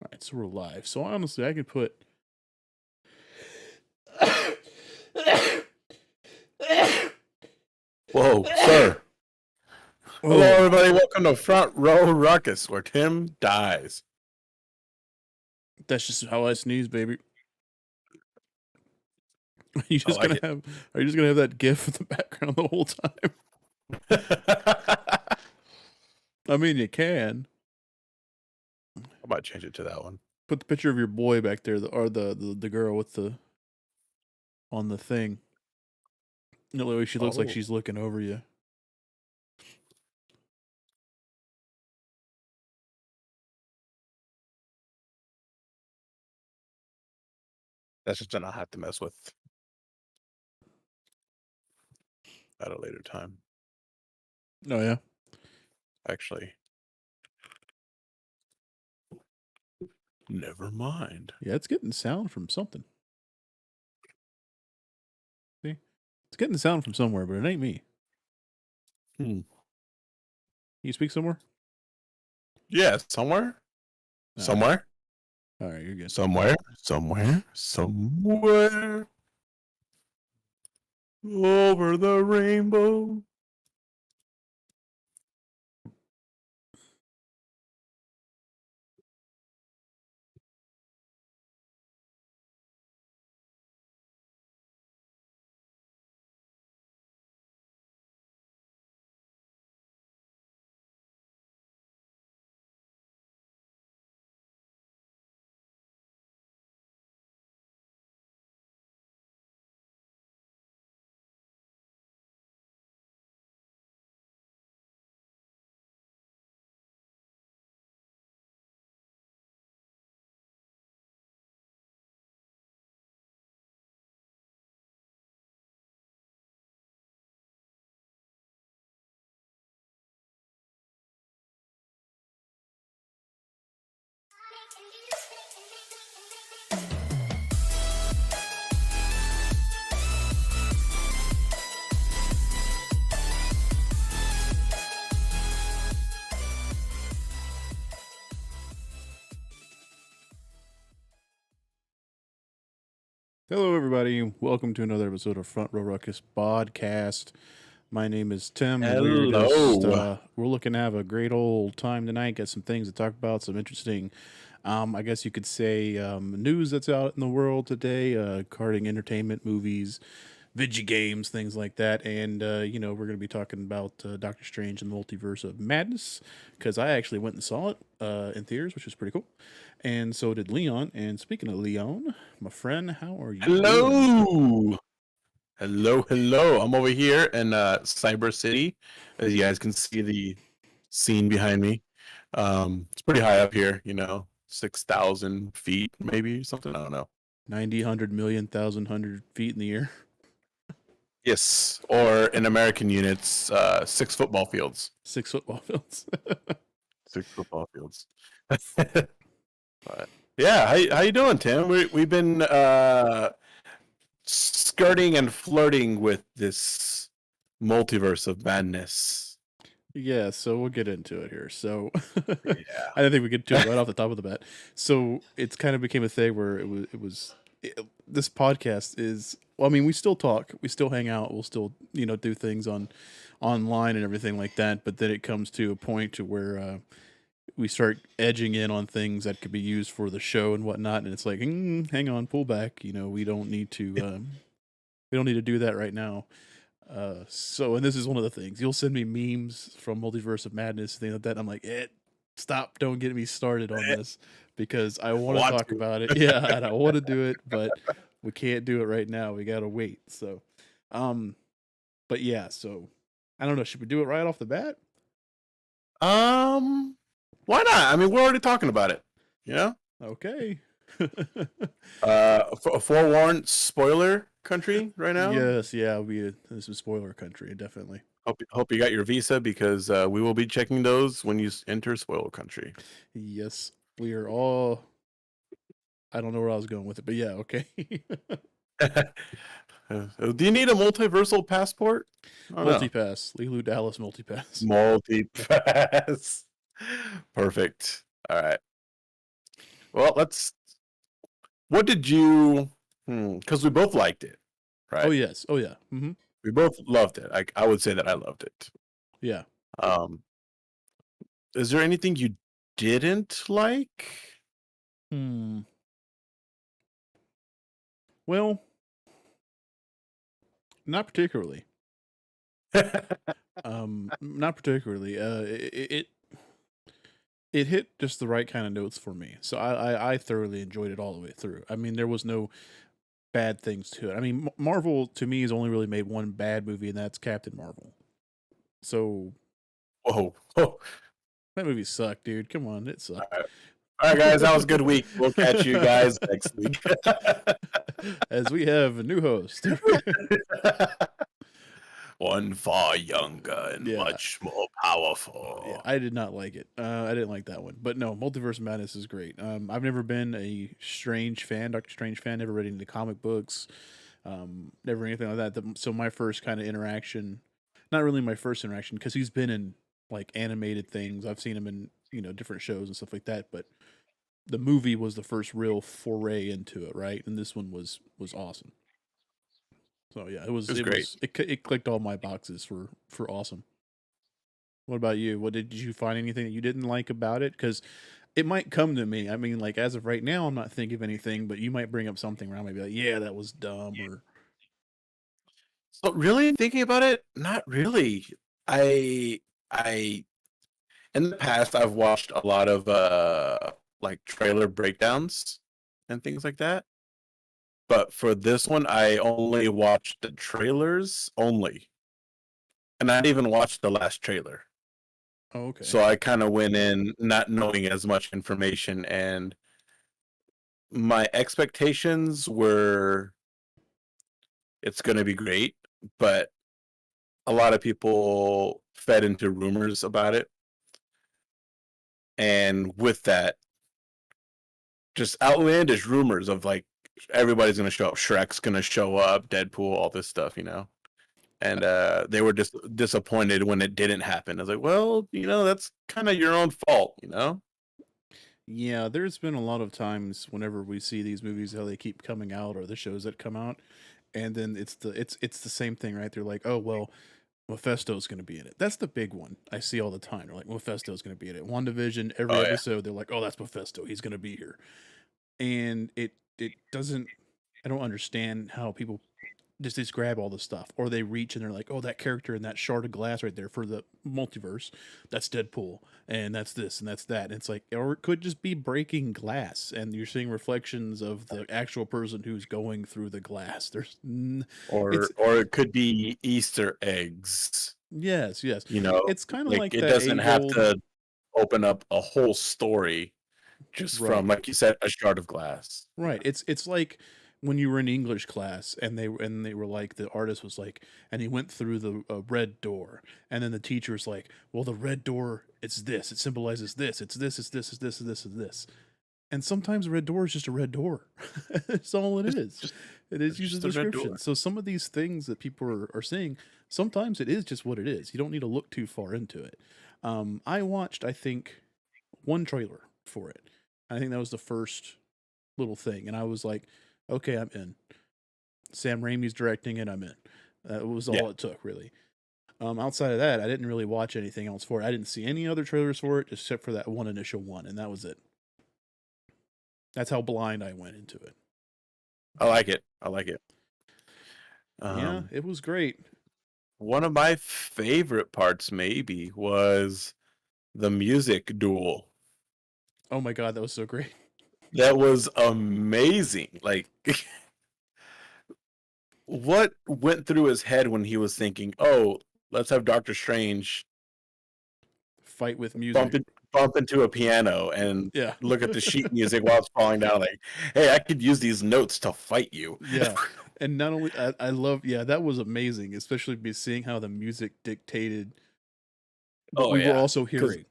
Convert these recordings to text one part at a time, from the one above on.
All right, so we're live. So honestly, I could put. Whoa, sir. Hello, Oh, everybody. Welcome to Front Row Ruckus, where Tim dies. that's just how I sneeze, baby. Are you I just like gonna it. have? Are you just gonna have that GIF in the background the whole time? I mean, you can I might change it to that one. put the picture of your boy back there, or the girl with the on the thing. The way she looks like Oh. she's looking over you. That's just something I'll have to mess with at a later time. Oh yeah. Actually, never mind. Yeah, it's getting sound from something. See, it's getting sound from somewhere, but it ain't me. You speak somewhere? Yeah, somewhere. All Somewhere. All right, you're good. Somewhere. Somewhere. Somewhere. Over the rainbow. Hello, everybody. Welcome to another episode of Front Row Ruckus podcast. My name is Tim. Hello. We're looking to have a great old time tonight. Got some things to talk about, some interesting, I guess you could say, news that's out in the world today, karting, entertainment, movies, video games, things like that. And, we're going to be talking about Doctor Strange and the Multiverse of Madness, because I actually went and saw it in theaters, which was pretty cool. And so did Leon. And speaking of Leon, my friend, how are you doing? Hello. Hello. I'm over here in Cyber City. As you guys can see the scene behind me. It's pretty high up here, 6,000 feet, maybe something. I don't know. 90, 100 million, 1,000, 100 feet in the air. Yes, or in American units, 6 football fields. 6 football fields. 6 football fields. But yeah, how you doing, Tim? We've been skirting and flirting with this multiverse of madness. Yeah, so we'll get into it here. So Yeah. I don't think we get to it right off the top of the bat. So it's kind of became a thing where this podcast is, well, I mean, we still talk, we still hang out, we'll still, do things online and everything like that. But then it comes to a point to where we start edging in on things that could be used for the show and whatnot. And it's like, hang on, pull back. We don't need to, we don't need to do that right now. And this is one of the things. You'll send me memes from Multiverse of Madness, things like that. I'm like, stop, don't get me started on this, because I want to talk about it. Yeah, and I want to do it, but we can't do it right now. We gotta wait. So, but yeah, so I don't know. Should we do it right off the bat? Why not? I mean, we're already talking about it. Okay. Forewarned, spoiler country right now. Yes, yeah, this is spoiler country, definitely. Hope you got your visa, because we will be checking those when you enter spoiler country. Yes, we are all. I don't know where I was going with it, but yeah, okay. Do you need a multiversal passport? Multipass, Lulu Dallas Multipass. Multipass. Perfect. All right. Well, let's. What did you? Because we both liked it, Oh right? yes. Oh yeah. We both loved it. I would say that I loved it. Yeah. Um, is there anything you didn't like? Hmm. Well, not particularly. Not particularly. It hit just the right kind of notes for me. So I thoroughly enjoyed it all the way through. I mean, there was no bad things to it. I mean, Marvel to me has only really made one bad movie, and that's Captain Marvel. So Whoa. Oh. that movie sucked, dude. Come on, it sucked. All right, guys, that was a good week. We'll catch you guys next week. As we have a new host. One far younger and Yeah. much more Yeah, powerful. I did not like it. I didn't like that one. But no, Multiverse of Madness is great. I've never been a Strange fan, Doctor Strange fan. Never read any comic books. Never anything like that. So my first kind of interaction, not really my first interaction, because he's been in like animated things. I've seen him in different shows and stuff like that. But the movie was the first real foray into it, right? And this one was awesome. So yeah, it It was was it great. was it clicked all my boxes for awesome. What about you? What did you find anything that you didn't like about it? Because it might come to me. I mean, like as of right now, I'm not thinking of anything, but you might bring up something where I might be like, "Yeah, that was dumb," or So really thinking about it, not really. I in the past I've watched a lot of like trailer breakdowns and things like that. But for this one I only watched the trailers only. And I didn't even watch the last trailer. oh, okay, So I kind of went in not knowing as much information, and my expectations were it's going to be great, but a lot of people fed into rumors about it. And with that, just outlandish rumors of like everybody's going to show up, Shrek's going to show up, Deadpool, all this stuff, you know. And they were just disappointed when it didn't happen. I was like, well, that's kind of your own fault, you know. yeah. There's been a lot of times whenever we see these movies how they keep coming out or the shows that come out, and then it's the same thing, right? They're like, "Oh well, Mephisto's going to be in it." That's the big one I see all the time. They're like, "Mephisto's going to be in it." WandaVision, every Oh yeah. episode, they're like, "Oh, that's Mephisto. He's going to be here." And it doesn't. I don't understand how people just grab all the stuff, or they reach and they're like, "Oh, that character in that shard of glass right there for the multiverse, that's Deadpool, and that's this and that's that." And it's like, or it could just be breaking glass, and you're seeing reflections of the actual person who's going through the glass. It's Or it could be Easter eggs, yes, yes. you know. It's kind of Like like it that doesn't age have old, to open up a whole story just from, right? like you said, a shard of glass. Right. It's like when you were in English class and they were like the artist was like and he went through the red door and then the teacher's like, "Well, the red door it's this. It symbolizes this. It's this. It's this. It's this. It's this. It's this." And sometimes a red door is just a red door. That's all it Just is. just It is just a just a red description. door. So some of these things that people are seeing, sometimes it is just what it is. You don't need to look too far into it. I watched, I think, one trailer for it. I think that was the first little thing, and I was like, okay, I'm in. Sam Raimi's directing it, I'm in. That was Yeah. all it took, really. Outside of that, I didn't really watch anything else for it. I didn't see any other trailers for it except for that one initial one, and that was it. That's how blind I went into it. I like it. I like it. Yeah, Um it was great. One of my favorite parts maybe was the music duel. Oh my god, that was so great. That was amazing. Like what went through his head when he was thinking, "Oh, let's have Doctor Strange Fight with bump music. in, bump into a piano and Yeah. look at the sheet music while it's falling down." Like, hey, I could use these notes to fight you. Yeah. And not only I love yeah, that was amazing, especially be seeing how the music dictated what Oh we were yeah, also because hearing.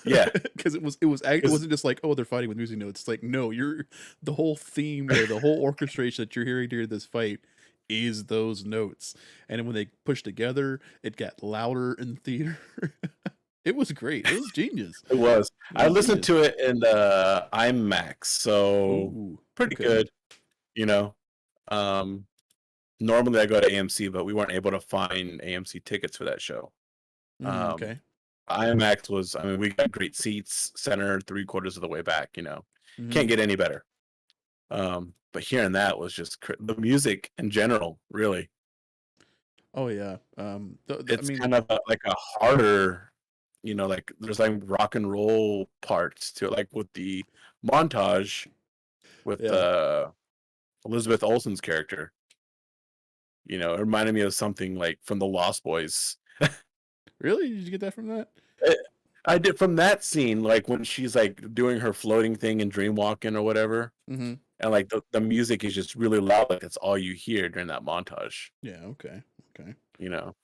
yeah, Because it because wasn't just like, oh, they're fighting with music notes. It's like, no, you're the whole theme or the whole orchestration that you're hearing during this fight is those notes. And when they push together, it got louder in the theater. It was great. It was genius. It was. It I was listened genius. to it in the IMAX, so Ooh, pretty okay. good. You know, um, normally I go to AMC, but we weren't able to find AMC tickets for that show. Mm, Um, okay. IMAX was, I mean, we got great seats, center, three-quarters of the way back. Hmm. Can't get any better. But hearing that was just the music in general, really. Oh yeah. I It's mean, kind of like a harder, like there's like rock and roll parts to it, like with the montage with yeah. Elizabeth Olsen's character. It reminded me of something like from the Lost Boys. Really? Did you get that from that? It, I did from that scene, like when she's like doing her floating thing and dreamwalking or whatever, Mm-hmm. and like the music is just really loud, like it's all you hear during that montage. Yeah. Okay. Okay. You know,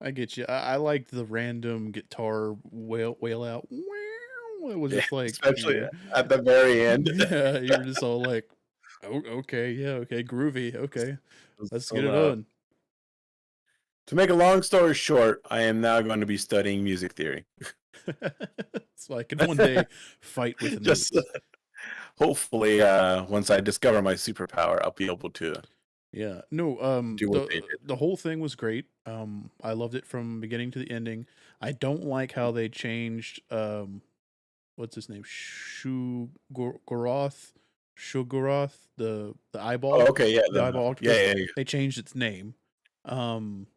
I get you. I liked the random guitar wail out. Wow. It was yeah, just like, especially at the very end. yeah, you're just all like, oh, okay, yeah, okay, groovy, okay, It's let's so get it loud. on. To make a long story short, I am now going to be studying music theory. So I can one day fight with Just notes. hopefully, once I discover my superpower, I'll be able to Yeah. No, do what they did. the whole thing was great. I loved it from beginning to the ending. I don't like how they changed what's his name? Shugoroth Shugoroth, the Oh, eyeball, okay, yeah, the eyeball yeah, octopus. yeah, yeah. They changed its name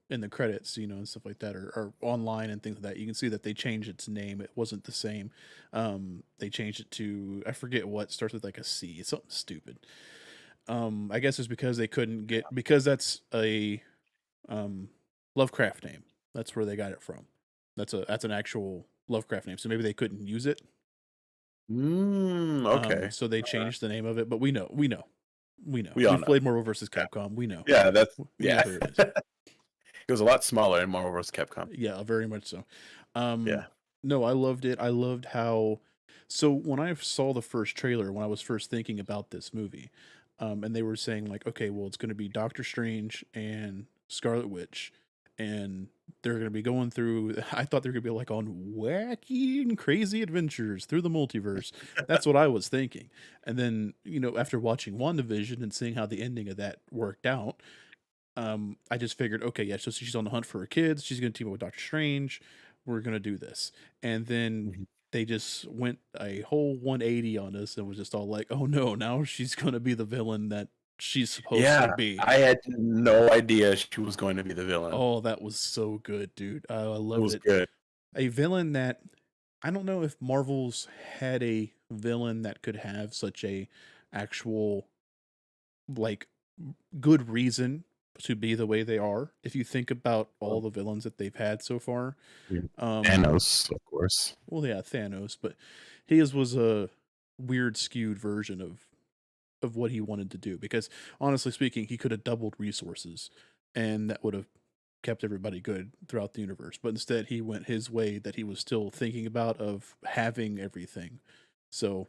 in the credits, and stuff like that, or online and things like that. You can see that they changed its name. It wasn't the same. They changed it to, I forget what, starts with like a C. It's something stupid. I guess it's because they couldn't get, because that's a um Lovecraft name. That's where they got it from. That's an actual Lovecraft name. So maybe they couldn't use it. Okay. So they changed the name of it, but we know. We all We've know. played Marvel vs. Yeah, Capcom. We know. yeah, We know yeah. who it is. It was a lot smaller in Marvel vs. Capcom. Yeah, very much so. Um, Yeah. no, I loved it. I loved how. So when I saw the first trailer, when I was first thinking about this movie, and they were saying like, okay, well, it's going to be Doctor Strange and Scarlet Witch, and they're going to be going through. I thought they were going to be like on wacky and crazy adventures through the multiverse. That's what I was thinking. And then after watching WandaVision and seeing how the ending of that worked out, I just figured, okay, yeah, so she's on the hunt for her kids. She's going to team up with Doctor Strange. We're going to do this. And then Mhm. they just went a whole 180 on us and was just all like, oh no, now she's going to be the villain that she's supposed to Yeah, be. I had no idea she was going to be the villain. Oh, that was so good, dude. I It loved was it. good. A villain that I don't know if Marvel's had a villain that could have such a actual like good reason to be the way they are. If you think about all the villains that they've had so far, Yeah. um, Thanos, of course. well, yeah, Thanos, but his was a weird, skewed version of what he wanted to do. Because honestly speaking, he could have doubled resources, and that would have kept everybody good throughout the universe. But instead, he went his way that he was still thinking about of having everything. So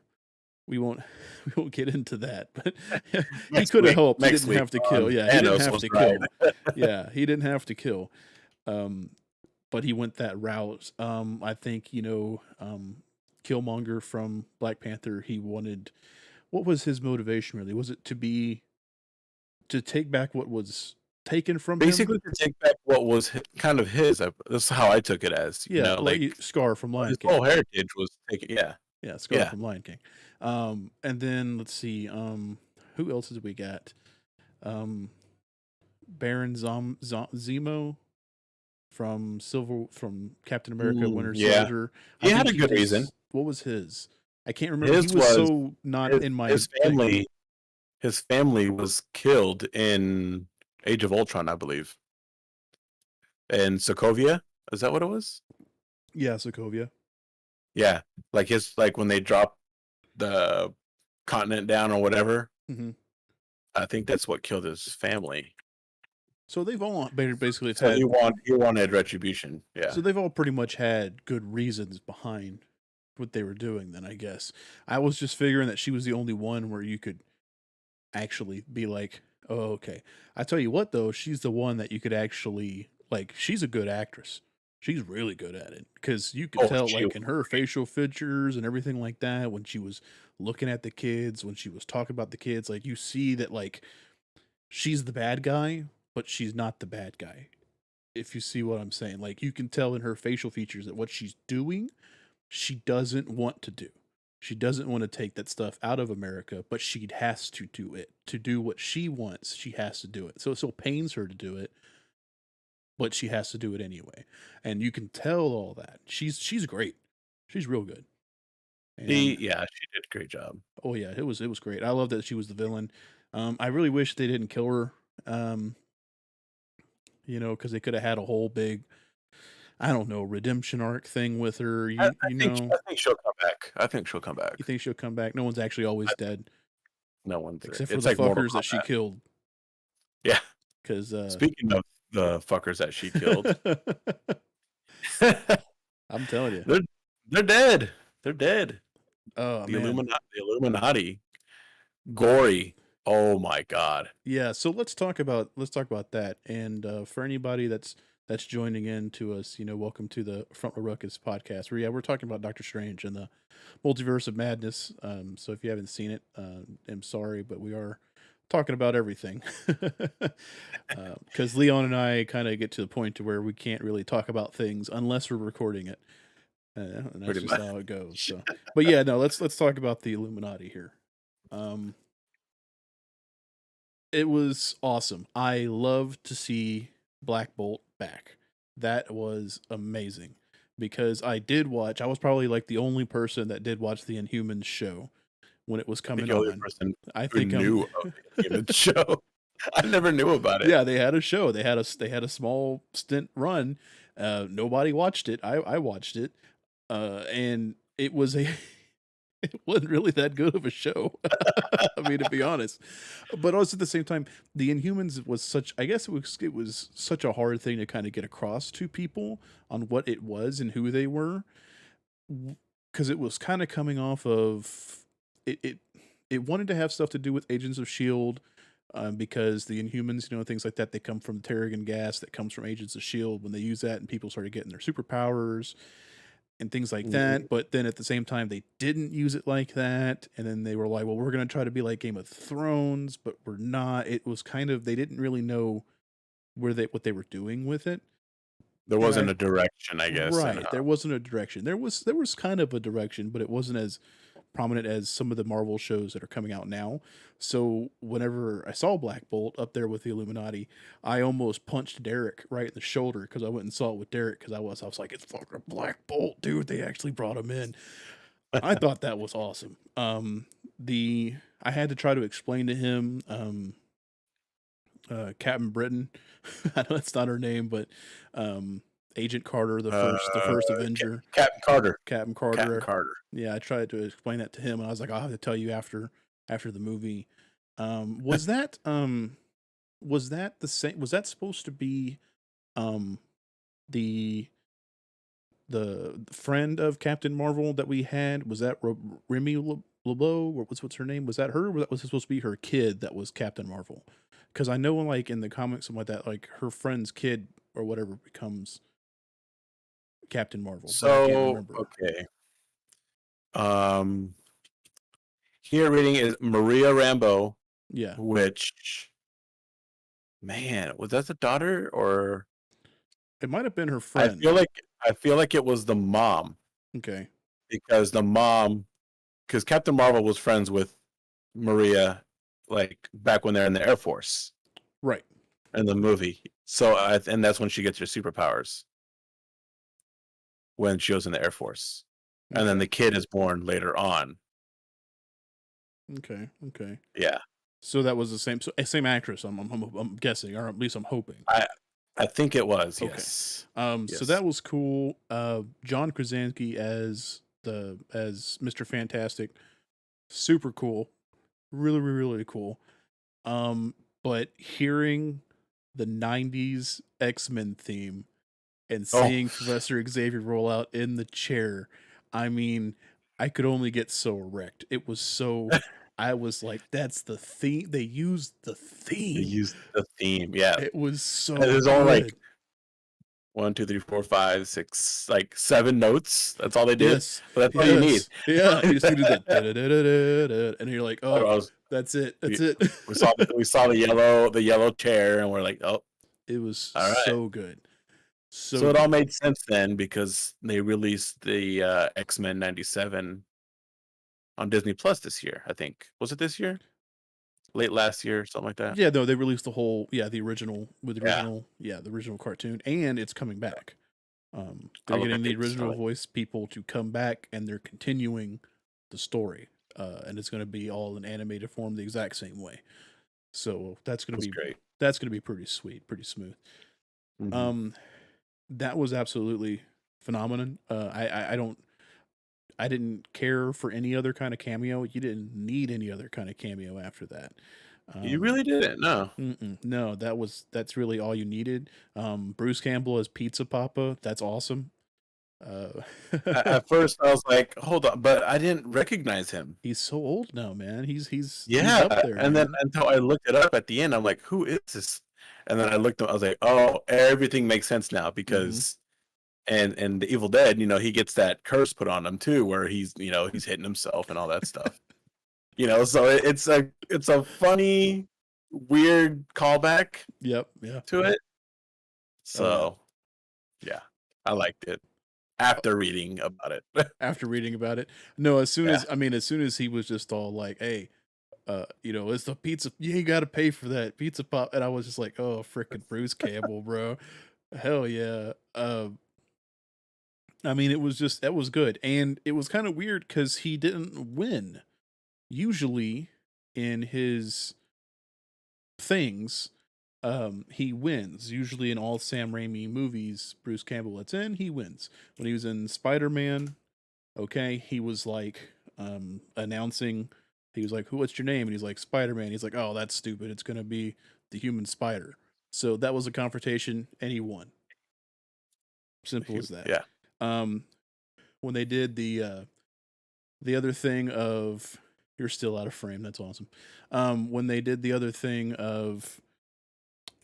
we won't we won't get into that, but he Next could have week, helped. He next didn't week, have to kill. Yeah, he didn't Thanos have was to right. kill. Yeah, he didn't have to kill. Um, but he went that route. I think Killmonger from Black Panther. He wanted. What was his motivation really? Was it to take back what was taken from him? Basically, to take back what was kind of his. That's how I took it as. Yeah, like Like Scar from Lion his King. whole heritage was taken. Yeah, Yeah, Scar yeah. from Lion King. And then let's see. Who else did we got? Um, Baron Zemo from Captain America Winter Yeah, Soldier. I he had think a he good reason. just what was his? I can't remember. He His was was so not his, in my his thing. family. His family was killed in Age of Ultron, I believe. In Sokovia, is that what it was? Yeah, Sokovia. Yeah, like when they dropped the continent down or whatever. Hmm. I think that's what killed his family. So they've all basically So he had. wanted retribution. So Yeah. they've all pretty much had good reasons behind what they were doing. Then I guess I was just figuring that she was the only one where you could actually be like, oh, okay. I tell you what, though, she's the one that you could actually like. She's a good actress. She's really good at it because you could Oh, tell, she like, in her facial features and everything like that, when she was looking at the kids, when she was talking about the kids, like, you see that, like, she's the bad guy, but she's not the bad guy, if you see what I'm saying. Like, you can tell in her facial features that what she's doing, she doesn't want to do. She doesn't want to take that stuff out of America, but she has to do it. To do what she wants, she has to do it. So it still pains her to do it, but she has to do it anyway. And you can tell all that. She's great. She's real good. And yeah, she did a great job. oh yeah, it was great. I love that she was the villain. I really wish they didn't kill her. Um, because they could have had a whole big, I don't know, redemption arc thing with her. I, You I think know, I think she'll come back. I think she'll come back. you think she'll come back? No one's actually always I, dead, no one's there. except for It's the like Mortal fuckers that she Kombat. killed. Yeah. Because Speaking of the fuckers that she killed, I'm telling you, they're they're dead. They're dead. oh The man, Illuminati. Gory. Oh my god. yeah. So let's talk about that. And for anybody that's joining in to us, welcome to the Front Row Ruckus podcast. Where we're talking about Doctor Strange and the Multiverse of Madness. So if you haven't seen it, I'm sorry, but we are talking about everything because Leon and I kind of get to the point to where we can't really talk about things unless we're recording it, and that's Pretty just much. how it goes. So, but yeah, no, let's talk about the Illuminati here. Um, it was awesome. I love to see Black Bolt back. That was amazing because I did watch. I was probably like the only person that did watch the Inhumans show when it was coming The only on. person I who think knew of the human show. I never knew about it. yeah, they had a show. They had a small stint run. Nobody watched it. I watched it. And it was a it wasn't really that good of a show. I mean, to be honest. But also at the same time, the Inhumans was such, I guess it was such a hard thing to kind of get across to people on what it was and who they were, because it was kind of coming off of it wanted to have stuff to do with Agents of Shield, because the Inhumans, things like that, they come from Terrigen gas that comes from Agents of Shield. When they use that, and people started getting their superpowers and things like Mhm. that. But then at the same time, they didn't use it like that. And then they were like, well, we're going to try to be like Game of Thrones, but we're not. It was kind of, they didn't really know what they were doing with it. There And wasn't a direction, I guess. And right, there wasn't a direction. There was kind of a direction, but it wasn't as prominent as some of the Marvel shows that are coming out now. So whenever I saw Black Bolt up there with the Illuminati, I almost punched Derek right in the shoulder because I went and saw it with Derek because I was like, it's fucking Black Bolt, dude. They actually brought him in. I thought that was awesome. The I had to try to explain to him, Captain Britain. I know that's not her name, but Agent Carter, the first Avenger, Captain Carter. Captain Captain Carter. Carter. Yeah, I tried to explain that to him, and I was like, I'll have to tell you after the movie. Was that the same? Was that supposed to be um the the friend of Captain Marvel that we had? Was that Remy LeBeau, or what's her name? Was that her? Or was it supposed to be her kid that was Captain Marvel? Because I know, like in the comics, something like that, like her friend's kid or whatever becomes Captain Marvel, but I can't So, remember. okay. Um, Here reading is Maria Rambeau, Yeah. which, man, was that the daughter or It might have been her I friend. feel like it was the mom Okay. because because Captain Marvel was friends with Maria like back when they're in the Air Force Right. in the movie. So and that's when she gets her superpowers when she was in the Air Force. And then Okay. the kid is born later on. Okay. Okay. Yeah. So that was the same actress. I'm guessing, or at least I'm hoping. I think it was, Okay. yes. So Yes. that was cool. John Krasinski as Mr. Fantastic, super cool. Really, really, really cool. But hearing the '90s X-Men theme and Oh, seeing Professor Xavier roll out in the chair, I mean, I could only get so erect. It was so. I was like, "That's the theme." They used the they theme. used the theme. Yeah. It was so There's only like good. 1, 2, 3, 4, 5, 6, like 7 notes. That's all they did, Yes, but that's all you need. yes, yeah. He just needed that, da-da-da-da-da-da, and you're like, I oh, was, that's it, that's we, it. we saw the yellow chair, and we're like, oh, It was all right. so good, so So it all good. made sense then because they released the X-Men '97 on Disney Plus this year. I think was it this year? Late last year, something like that. Yeah, no, they released the whole, yeah, the original with the Yeah, original, yeah, the original cartoon, and it's coming back. I They're love getting the it. original voice people to come back, and they're continuing the story, and it's going to be all in animated form the exact same way. So It was great. that's gonna be pretty sweet, pretty smooth. Hmm. Um, that was absolutely phenomenon. I didn't care for any other kind of cameo. You didn't need any other kind of cameo after that. You Um, really didn't, no. no, that's really all you needed. Bruce Campbell as Pizza Papa, that's awesome. Uh, At first, I was like, "Hold on," but I didn't recognize him. he's so old now, man. He's Yeah, up there, and then man. until I looked it up at the end, I'm like, "Who is this?" And then I looked up, I was like, "Oh, everything makes sense now Hmm. because." And the Evil Dead, he gets that curse put on him too, where he's hitting himself and all that stuff. So it's a funny, weird callback Yep, yeah. to it. Oh yeah. So yeah, I liked it after reading about it. After reading about it, no. Yeah, As soon as he was just all like, "Hey, it's the pizza. You ain't got to pay for that pizza pop." And I was just like, "Oh, freaking Bruce Campbell, bro, hell yeah." It was just that was good, and it was kind of weird because he didn't win. Usually, in his things, he wins. Usually, in all Sam Raimi movies, Bruce Campbell lets in, he wins. When he was in Spider Man, okay, he was like announcing. He was like, what's your name?" And he's like, "Spider Man." He's like, "Oh, that's stupid. It's gonna be the Human Spider." So that was a confrontation, and he won. Simple as that. yeah. Um, when they did the other thing of, you're still out of frame. That's awesome. When they did the other thing of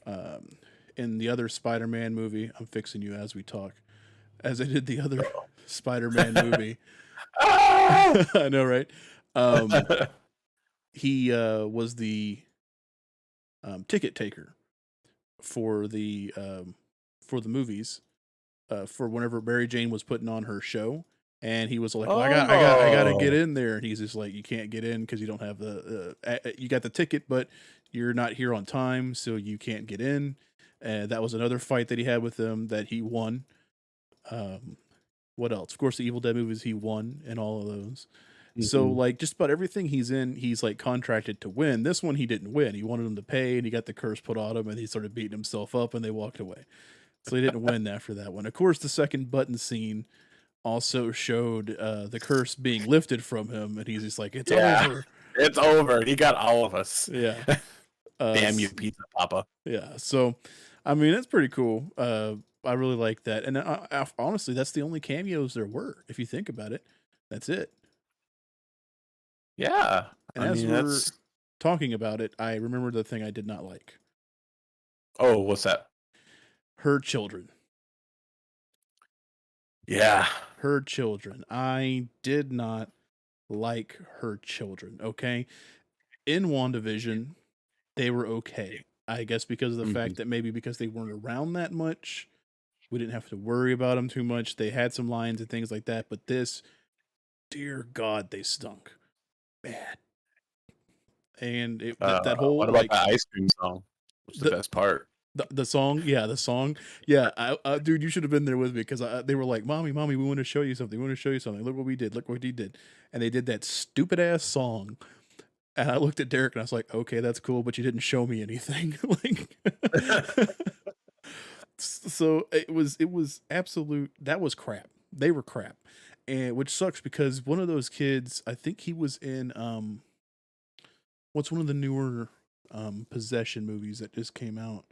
um, in the other Spider-Man movie, I'm fixing you as we talk. As I did the other Spider-Man movie, Ah! I know, right? Um, he was the ticket taker for the movies, for whenever Mary Jane was putting on her show, and he was like, "Well, I got to get Oh, in there," and he's just like, "You can't get in because you don't have you got the ticket, but you're not here on time, so you can't get in." And that was another fight that he had with them that he won. Um, what else? Of course, the Evil Dead movies he won in all of those. So mhm. like just about everything he's in, he's like contracted to win. This one he didn't win. He wanted him to pay, and he got the curse put on him, and he started beating himself up, and they walked away. So he didn't win after that one. Of course, the second button scene also showed the curse being lifted from him, and he's just like, "It's Yeah, over." it's over. He got all of us. Yeah. Damn you, S Pizza Papa. yeah. So, it's pretty cool. I really like that, and honestly, that's the only cameos there were. If you think about it, that's it. Yeah, And I as mean we're that's. talking about it, I remember the thing I did not like: Oh, what's that? her children. Yeah. Her children. I did not like her children. Okay, in WandaVision, they were okay. I guess because of the Hmm. fact that maybe because they weren't around that much, we didn't have to worry about them too much. They had some lines and things like that, but this, dear God, they stunk bad. And that What whole about like that ice cream song? What's the the best part? the song, yeah, the song, yeah. Dude, you should have been there with me because they were like, "Mommy, we want to show you something. We want to show you something. Look what we did. Look what he did." And they did that stupid ass song. And I looked at Derek and I was like, "Okay, that's cool, but you didn't show me anything." Like, so it was absolute. That was crap. They were crap, and which sucks because one of those kids, I think he was in what's one of the newer possession movies that just came out,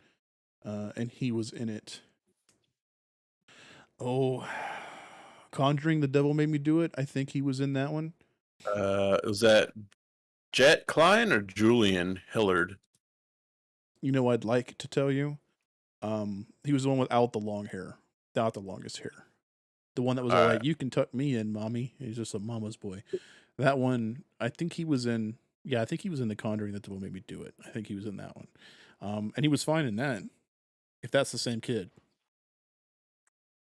and he was in it. Oh, Conjuring, the Devil Made Me Do It. I think he was in that one. Was that Jet Klein or Julian Hillard? I'd like to tell you. He was the one without the long hair. Not the longest hair. The one that was All all right. like, "You can tuck me in, mommy." He's just a mama's boy. That one, I think he was in. Yeah, I think he was in The Conjuring. That Devil Made Me Do It. I think he was in that one, and he was fine in that. If that's the same kid,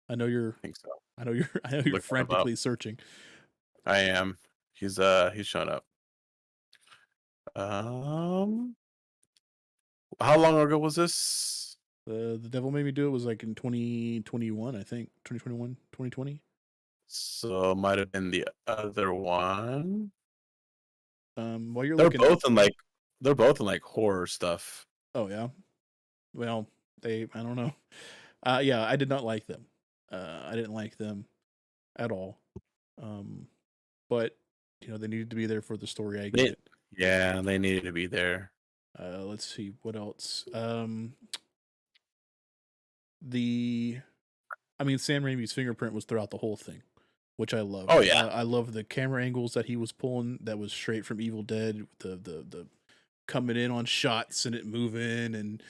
I know you're. I think so. I know you're. I know you're Looking him up. frantically searching. I am. He's shown up. Um, how long ago was this? The Devil Made Me Do It was like in 2021, I think. 2021, 2020. So it might have been the other one. While you're They're looking up. both in like they're both in like horror stuff. Oh yeah. Well, I don't know. Yeah, I did not like them. I didn't like them at all. But they needed to be there for the story. I get They, it. yeah, they needed to be there. Let's see what else. Sam Raimi's fingerprint was throughout the whole thing, which I loved. Oh yeah. I love the camera angles that he was pulling. That was straight from Evil Dead. The coming in on shots and it moving and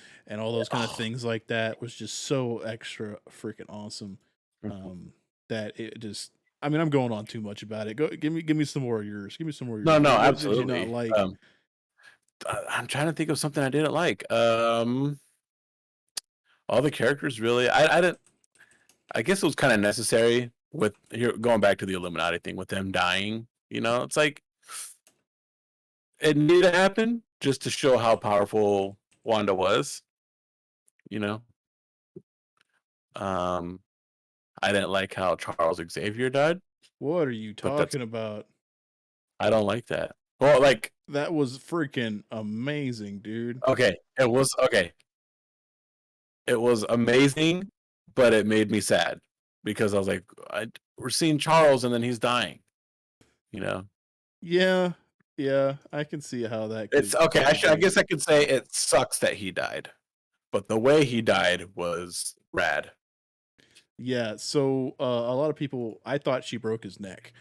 all those kind of Oh. things like that was just so extra freaking awesome. That it just. I'm going on too much about it. Go give me some more of yours. Give me some more of yours. No, What did you not absolutely. like? I'm trying to think of something I didn't like. All the characters really. I didn't. I guess it was kind of necessary with here going back to the Illuminati thing with them dying. It's like it needed to happen just to show how powerful Wanda was. You know. Um, I didn't like how Charles Xavier died, What are you but that's talking about? I don't like that. Well, like That was freaking amazing, dude. okay, it was okay. It was amazing, but it made me sad because I was like, we're seeing Charles and then he's dying. Yeah, yeah, I can see how that It's could. okay. I Be. guess I could say it sucks that he died, but the way he died was rad. Yeah. So a lot of people, I thought she broke his neck.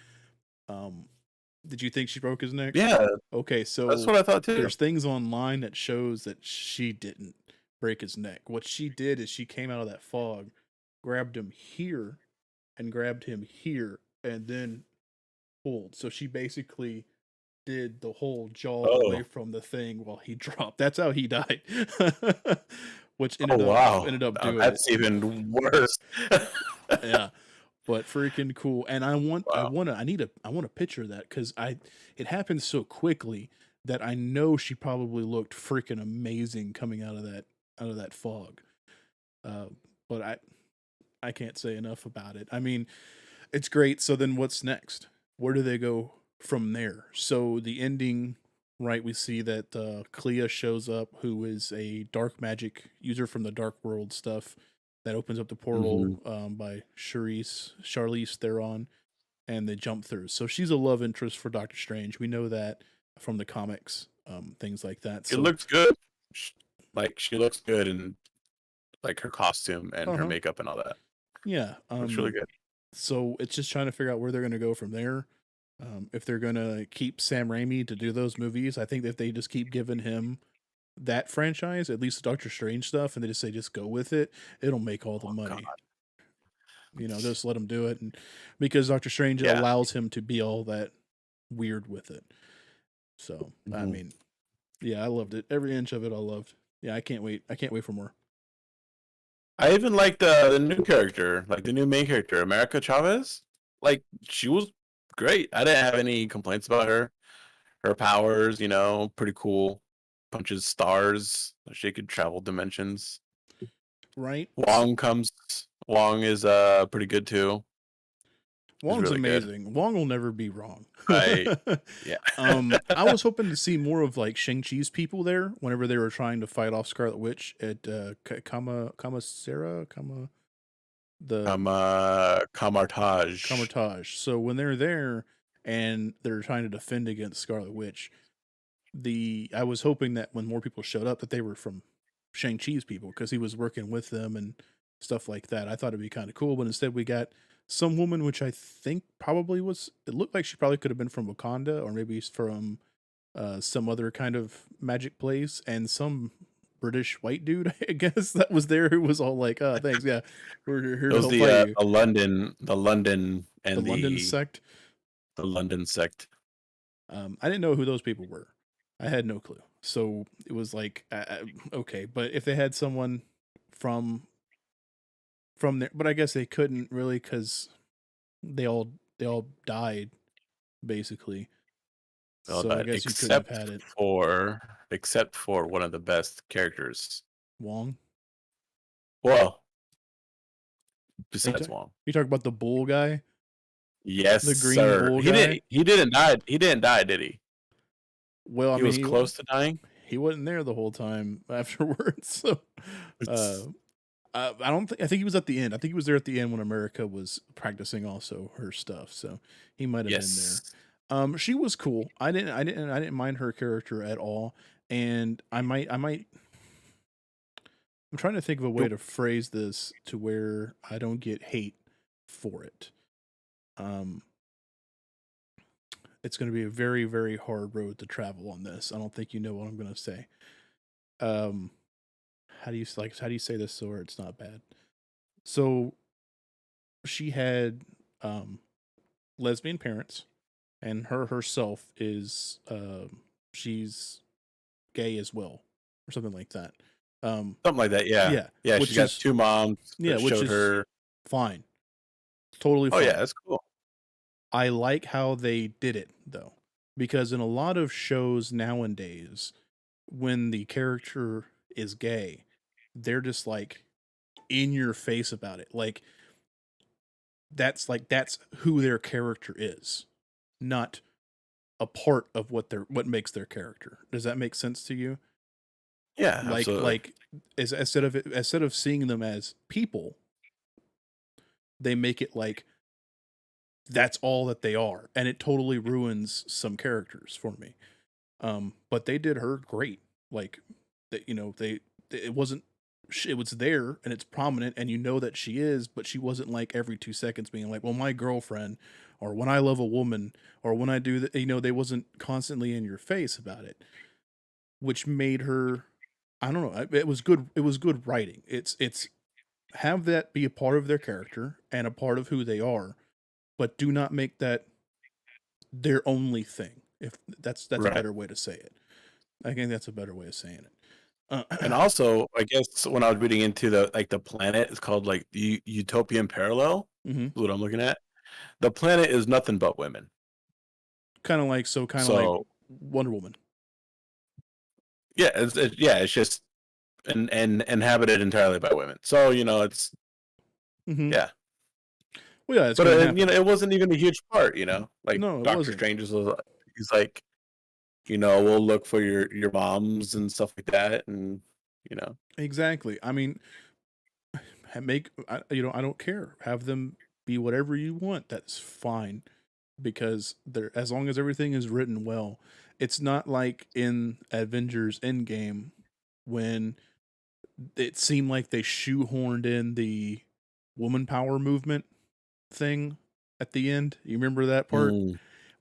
Did you think she broke his neck? Yeah, Okay, that's so what I thought too. there's things online that shows that she didn't break his neck. What she did is she came out of that fog, grabbed him here, and grabbed him here, and then pulled. So she basically did the whole jaw away Oh, from the thing while he dropped. That's how he died. Which oh wow, ended up doing it. that's even worse. Yeah. But freaking cool. And I want Wow. I want a picture of that because it happened so quickly that I know she probably looked freaking amazing coming out of that fog. Uh, but I can't say enough about it. I mean, it's great. So then what's next? Where do they go from there? So the ending, right? We see that Clea shows up, who is a dark magic user from the dark world stuff that opens up the portal Mhm. by Charlize Theron, and they jump through. So she's a love interest for Doctor Strange. We know that from the comics, things like that. It So looks good. Like she looks good in like her costume and her uh-huh. makeup and all that. Yeah. Looks really good. So it's just trying to figure out where they're going to go from there. If they're going to keep Sam Raimi to do those movies, I think if they just keep giving him that franchise, at least the Doctor Strange stuff, and they just say just go with it, it'll make all the Oh God. money. Just let him do it, and because Doctor Strange Yeah. allows him to be all that weird with it. So I Mhm. mean, yeah, I loved it. Every inch of it, I loved. Yeah, I can't wait. I can't wait for more. I even liked the new character, like the new main character, America Chavez. Like she was great. I didn't have any complaints about her. Her powers, pretty cool. Punches stars. She could travel dimensions. Right? Wong is pretty good too. He's Wong's really good. amazing. Wong will never be wrong. Right. Yeah. I was hoping to see more of like Shang-Chi's people there whenever they were trying to fight off Scarlet Witch at the Kamartaj. Kamartage. So when they're there and they're trying to defend against Scarlet Witch, I was hoping that when more people showed up that they were from Shang-Chi's people because he was working with them and stuff like that. I thought it'd be kind of cool, but instead we got some woman which I think probably was it looked like she probably could have been from Wakanda or maybe from some other kind of magic place and some British white dude, I guess, that was there, who was all like, "Oh, thanks, yeah, we're here It to was help fight you." the London The and London sect. the London sect. I didn't know who those people were. I had no clue. So it was like, okay, but if they had someone from there, but I guess they couldn't really because they all died basically. Well, So I that guess you couldn't have had it. except for one of the best characters. Wong. Well, Are you, besides ta- Wong. you talk about the bull guy, Yes, the green sir. bull guy? He didn't die. He didn't die, did he? Well, I He mean, was close to dying. he wasn't there the whole time afterwards. So, uh, It's, I don't think. I think he was at the end. I think he was there at the end when America was practicing also her stuff. So he might have been there. yes. She was cool. I didn't mind her character at all. And I'm trying to think of a way You- to phrase this to where I don't get hate for it. Um, it's going to be a very, very hard road to travel on this. I don't think you know what I'm going to say. Um, how do you say this so it's not bad? So she had lesbian parents, and herself is she's gay as well, or something like that. Something like that. Yeah. Yeah, Yeah. which She got is two moms that which showed is her. fine, totally Oh yeah, fine. that's cool. I like how they did it though, because in a lot of shows nowadays, when the character is gay, they're just like in your face about it. That's who their character is, not a part of what makes their character. Does that make sense to you? Yeah, absolutely. Like instead of seeing them as people, they make it like that's all that they are, and it totally ruins some characters for me. But they did her great. Like that, it wasn't. It was there and it's prominent, and you know that she is, but she wasn't like every 2 seconds being like, "Well, my girlfriend," or "When I love a woman," or "When I do that." They wasn't constantly in your face about it, which made her. I don't know. It was good. It was good writing. It's have that be a part of their character and a part of who they are, but do not make that their only thing. If that's a Right. better way to say it. I think that's a better way of saying it. And also, I guess when I was reading into the planet, it's called like the Utopian Parallel. hmm Is what I'm looking at. The planet is nothing but women. kind of like So Wonder Woman. yeah, it's just and inhabited entirely by women. So it's hmm yeah. Well, yeah, it's But gonna happen. it wasn't even a huge part. Like No, it Doctor wasn't. Strange was he's like, we'll look for your moms and stuff like that, and you know, Exactly. I mean, I don't care. Have them be whatever you want. That's fine, because they're as long as everything is written well. It's not like in Avengers Endgame when it seemed like they shoehorned in the woman power movement thing at the end. You remember that part I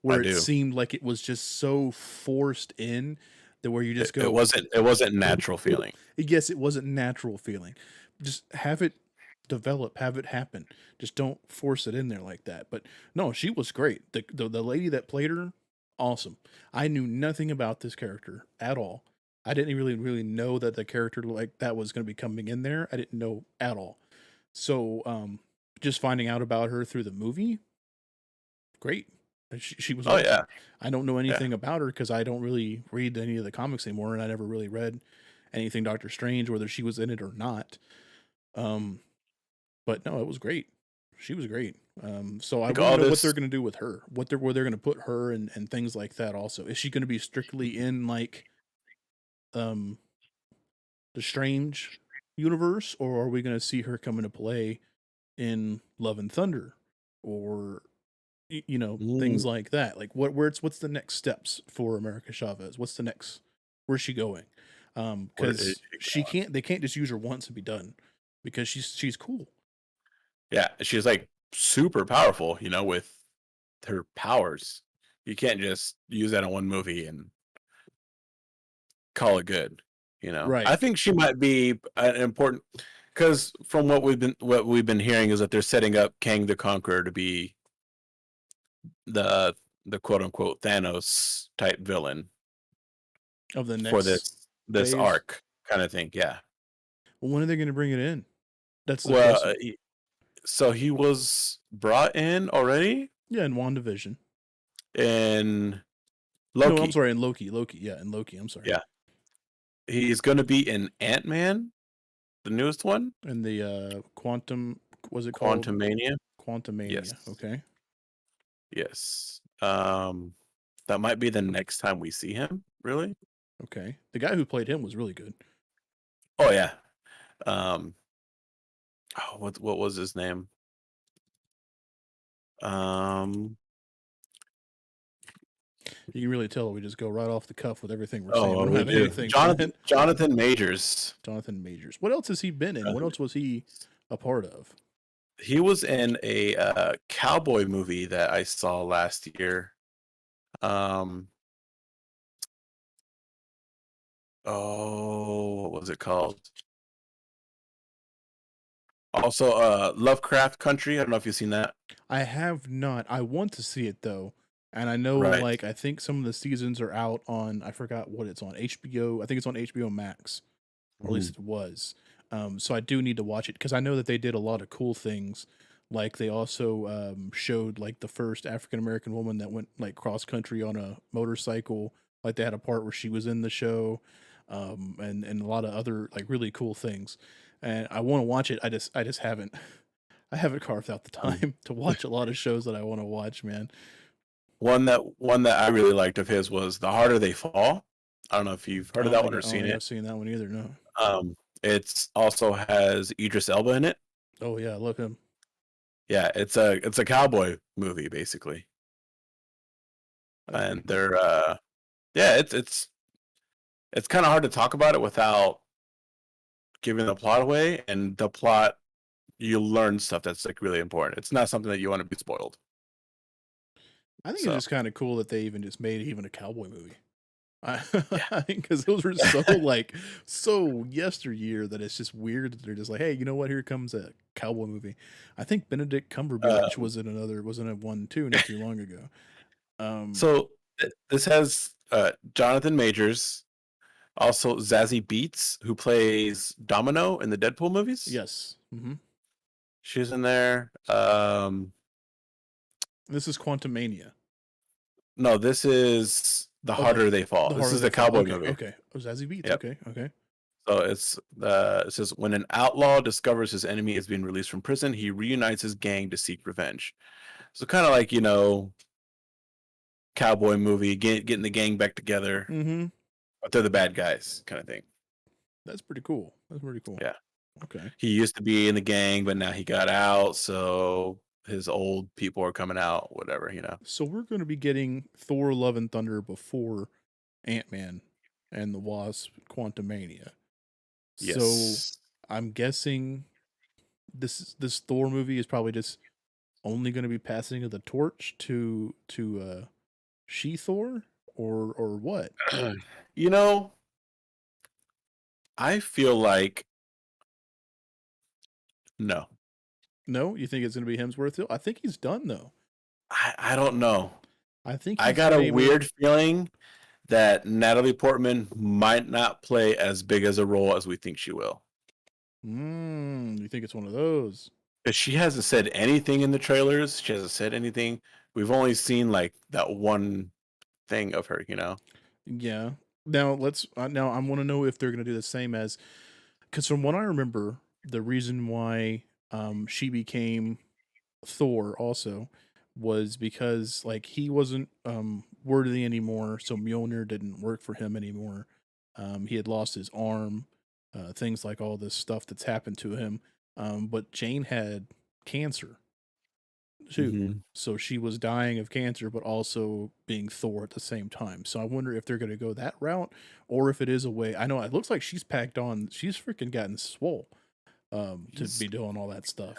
where it do. seemed like it was just so forced in that where you just It go, wasn't natural feeling. yes, it wasn't natural feeling. Just have it develop, have it happen. Just don't force it in there like that. But no, she was great. The lady that played her, awesome. I knew nothing about this character at all. I didn't really know that the character like that was going to be coming in there. I didn't know at all. So just finding out about her through the movie, great. She was Oh awesome. yeah, I don't know yeah. anything about her because I don't really read any of the comics anymore, and I never really read anything Doctor Strange, whether she was in it or not. Um, but no, it was great. She was great. So I Like want to all know what they're this. going to do with her. Where they're going to put her and things like that. Also, is she going to be strictly in like um the Strange universe, or are we going to see her come into play in Love and Thunder, or Mm, things like that? Like what's the next steps for America Chavez? What's the next? Where's she going? where is Because she she going? can't. They can't just use her once and be done, because she's cool. Yeah, she's like super powerful. With her powers, you can't just use that in one movie and call it good. You know, Right. I think she might be an important because from what we've been hearing is that they're setting up Kang the Conqueror to be the the quote unquote Thanos type villain Of the for next this phase. arc kind of thing. Yeah. Well, when are they going to bring it in? That's the Well, question. so he was brought in already Yeah, in WandaVision. in No, I'm Loki. sorry, in Loki. Loki, yeah, in Loki. I'm sorry. Yeah, he's going to be in Ant-Man, the newest one, And the Quantum, was it called? Quantumania. Quantumania. Yes, Okay. yes. That might be the next time we see him. Really? Okay. The guy who played him was really good. Oh yeah. Um, what was his name? Um, You can really tell we just go right off the cuff with everything we're saying. We oh, don't we have do. anything Jonathan planned. Jonathan Majors. Jonathan Majors. What else has he been in? What Jonathan else was he Majors. a part of? He was in a cowboy movie that I saw last year. Um, oh, what was it called? Also, Lovecraft Country. I don't know if you've seen that. I have not. I want to see it though. And I know, Right. like, I think some of the seasons are out on, I forgot what it's on, HBO. I think it's on HBO Max, or at Mhm. least it was. So I do need to watch it because I know that they did a lot of cool things. Like they also showed like the first African American woman that went like cross country on a motorcycle. Like they had a part where she was in the show, and a lot of other like really cool things. And I want to watch it. I just haven't. I haven't carved out the Um, time to watch a lot of shows that I want to watch, man. one that I really liked of his was The Harder They Fall. I don't know if you've I heard of don't that think one or I don't seen think it. I've seen that one either. No. It's also has Idris Elba in it. Oh yeah, I love him. Yeah, it's a cowboy movie basically, That's pretty and cool. they're yeah, it's kind of hard to talk about it without giving the plot away. And the plot, you learn stuff that's like really important. It's not something that you want to be spoiled. I think it's So just kind of cool that they even just made even a cowboy movie. I, yeah. I think because those were so like so yesteryear that it's just weird that they're just like, hey, you know what? Here comes a cowboy movie. I think Benedict Cumberbatch Um, was in a one too not too long ago. Um, so this has Jonathan Majors, also Zazie Beetz, who plays Domino in the Deadpool movies. yes, She's in there. this is Quantumania. No, this is The Oh, the Harder They Fall. the This harder is they the fall. cowboy Okay, movie. okay. Oh, Zazie Beats. Yep. Okay, okay. So it says when an outlaw discovers his enemy is being released from prison, he reunites his gang to seek revenge. So kind of like, cowboy movie, getting the gang back together, Mm-hmm. but they're the bad guys kind of thing. That's pretty cool. That's pretty cool. Yeah. Okay. He used to be in the gang, but now he got out, so his old people are coming out, whatever. So we're going to be getting Thor: Love and Thunder before Ant-Man and the Wasp: Quantumania. So Yes. I'm guessing this Thor movie is probably just only going to be passing of the torch to She Thor or what? You know, I feel like no. No, you think it's going to be Hemsworth? I think he's done though. I don't know. I think I he's got been a able. weird feeling that Natalie Portman might not play as big as a role as we think she will. You think it's one of those? Because she hasn't said anything in the trailers. She hasn't said anything. We've only seen like that one thing of her. Yeah. Now let's. Now I want to know if they're going to do the same as, because from what I remember, the reason why she became Thor also was because like he wasn't worthy anymore, so Mjolnir didn't work for him anymore. He had lost his arm, things like all this stuff that's happened to him. But Jane had cancer too. Hmm. So she was dying of cancer, but also being Thor at the same time. So I wonder if they're going to go that route, or if it is a way. I know it looks like she's packed on. She's freaking gotten swole to He's be doing all that stuff.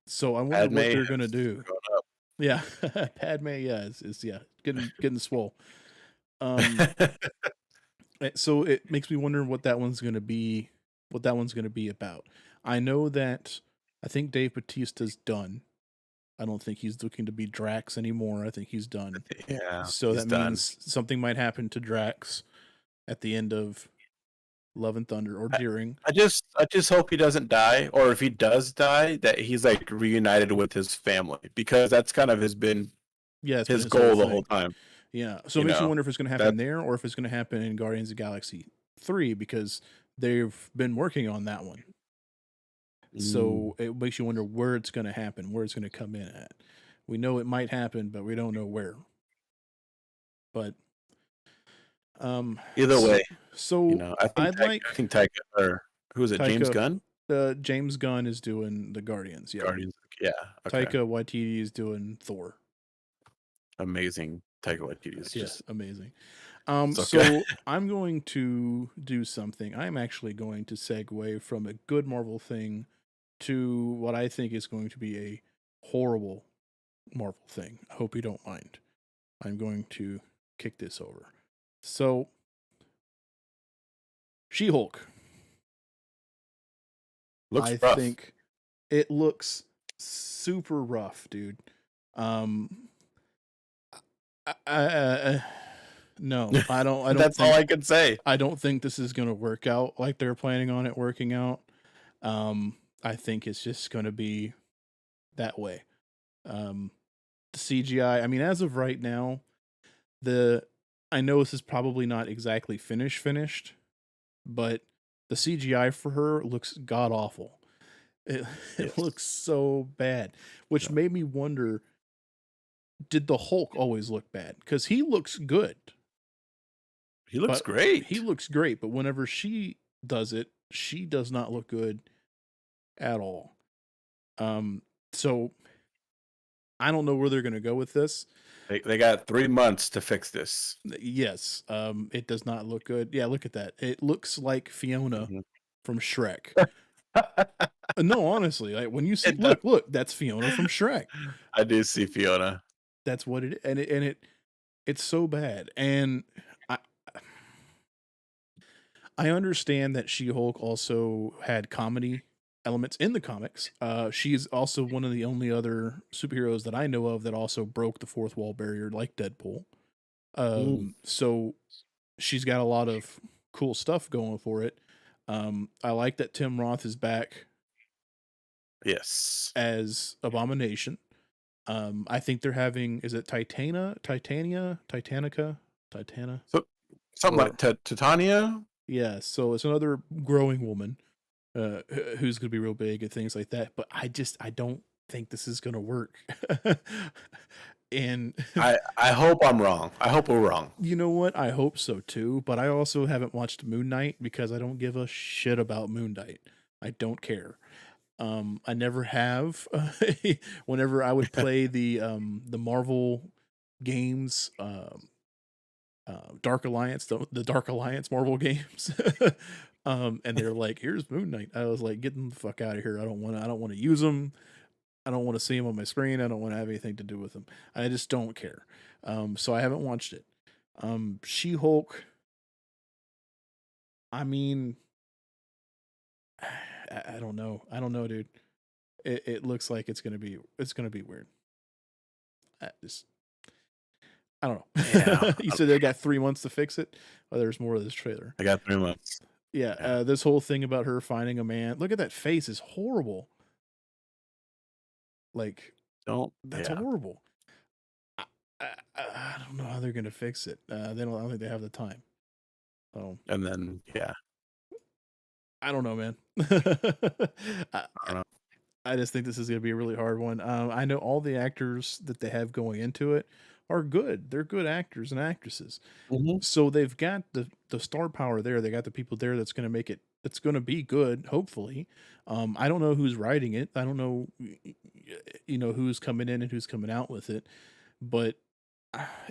So I wonder Padme what they're gonna has do. grown Yeah, Padme, yeah, is yeah getting swole. Um, up. So it makes me wonder what that one's going to be. What that one's going to be about. I know that I think Dave Bautista's done. I don't think he's looking to be Drax anymore. I think he's done. Yeah, So he's that done. means something might happen to Drax at the end of Love and Thunder or I, during. I just hope he doesn't die, or if he does die, that he's like reunited with his family, because that's kind of Yeah, it's been his his whole goal the whole thing. time. Yeah. So it You makes you know, wonder if it's going to happen that there or if it's going to happen in Guardians of the Galaxy 3 because they've been working on that one. mm, So it makes you wonder where it's going to happen, where it's going to come in at. We know it might happen, but we don't know where. But um, either so, way, so I think I'd I like think Taika, or who is it? James Taika. Gunn, James Gunn is doing the Guardians. Yep. Guardians. Yeah, okay, Taika Waititi is doing Thor. amazing. Taika Waititi is Yeah, just amazing. so good. So I'm going to do something. I'm actually going to segue from a good Marvel thing to what I think is going to be a horrible Marvel thing. I hope you don't mind. I'm going to kick this over. So, She-Hulk. Looks I rough. think it looks super rough, dude. Um, no, I don't. I don't That's all think. I can say. I don't think this is going to work out like they're planning on it working out. I think it's just going to be that way. Um, the CGI. I mean, as of right now, the I know this is probably not exactly finished, but the CGI for her looks god awful. It it Yes. looks so bad, which No. made me wonder: did the Hulk always look bad? Because he looks good, He looks but he great. looks great. But whenever she does it, she does not look good at all. Um, so I don't know where they're going to go with this. They got 3 months to fix this. Yes, it does not look good. Yeah, look at that. It looks like Fiona Mhm. from Shrek. No, honestly, like when you see, It does. look, that's Fiona from Shrek. I do see Fiona. That's what it, it's so bad. And I, I understand that She-Hulk also had comedy elements in the comics. She's also one of the only other superheroes that I know of that also broke the fourth wall barrier, like Deadpool. Mm. So she's got a lot of cool stuff going for it. I like that Tim Roth is back Yes. as Abomination. I think they're having, is it Titana, So something or like Titania. yeah. So it's another growing woman who's going to be real big and things like that. But I don't think this is going to work. And I hope I'm wrong. I hope we're wrong. you know what? I hope so too. But I also haven't watched Moon Knight because I don't give a shit about Moon Knight. I don't care. I never have. Whenever I would play the Marvel games, Dark Alliance, the Dark Alliance Marvel games, and they're like, "Here's Moon Knight." I was like, "Get them the fuck out of here! I don't want to. I don't want to use them. I don't want to see them on my screen. I don't want to have anything to do with them. I just don't care." So I haven't watched it. She Hulk. I mean, I don't know. I don't know, dude. It looks like it's gonna be weird. I just I don't Yeah, know. You said they got 3 months to fix it. Oh, there's more of this trailer. I got 3 months. Yeah, Yeah, this whole thing about her finding a man. Look at that face; is horrible. Like don't. that's Yeah, horrible. I, I don't know how they're gonna fix it. They don't. I don't think they have the time. Oh, and then yeah, I don't know, man. I, I don't know. I just think this is gonna be a really hard one. I know all the actors that they have going into it are good. They're good actors and actresses. Mhm. So they've got the star power there. They got the people there that's going to make it. It's going to be good, hopefully. I don't know who's writing it. I don't know, who's coming in and who's coming out with it, but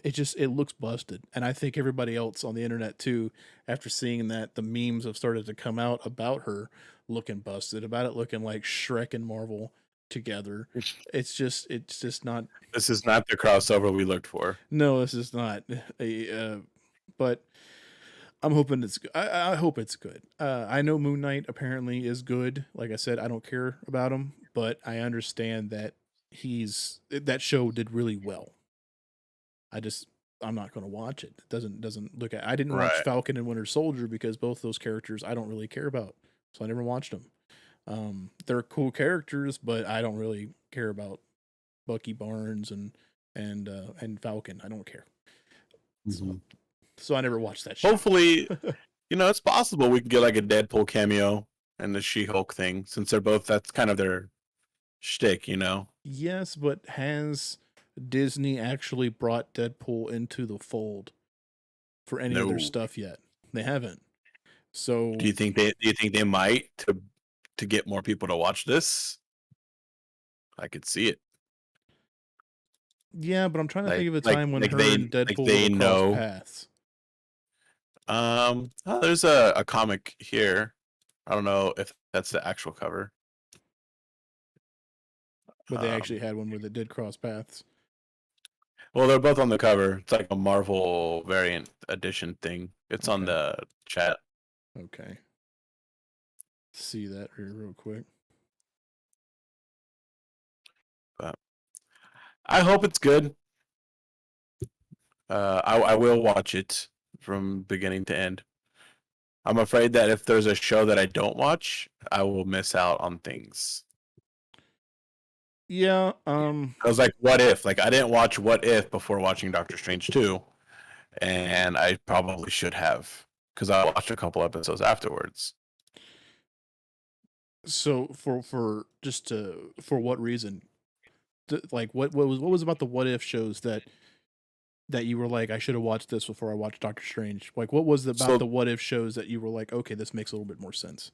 it looks busted. And I think everybody else on the internet too, after seeing that, the memes have started to come out about her looking busted, about it looking like Shrek and Marvel together. It's just not. This is not the crossover we looked for. No, this is not. But I'm hoping it's. I hope it's good. I know Moon Knight apparently is good. Like I said, I don't care about him, but I understand that that show did really well. I just I'm not going to watch it. It doesn't look at. I didn't watch Right. Falcon and Winter Soldier because both those characters I don't really care about, so I never watched them. They're cool characters, but I don't really care about Bucky Barnes and Falcon. I don't care. So Mhm. so I never watched that show. Hopefully, it's possible we can get like a Deadpool cameo and the She-Hulk thing, since they're both, that's kind of their shtick. Yes, but has Disney actually brought Deadpool into the fold for any of their No. stuff yet? They haven't. So Do you think they might to get more people to watch this? I could see it. yeah, but I'm trying to Like think of a like time when like her they and like Deadpool they have crossed know. paths. There's a comic here. I don't know if that's the actual cover. But they actually Um, had one where they did cross paths. well, they're both on the cover. It's like a Marvel variant edition thing. It's on Okay. the chat. Okay. See that here real quick. But I hope it's good. I will watch it from beginning to end. I'm afraid that if there's a show that I don't watch, I will miss out on things. Yeah, I was like, what if? Like, I didn't watch What If before watching Doctor Strange 2, and I probably should have, because I watched a couple episodes afterwards. so for just to for what reason? Like what was about the what if shows that you were like, I should have watched this before I watched Doctor Strange? Like, what was it about So, the what if shows that you were like, okay, this makes a little bit more sense?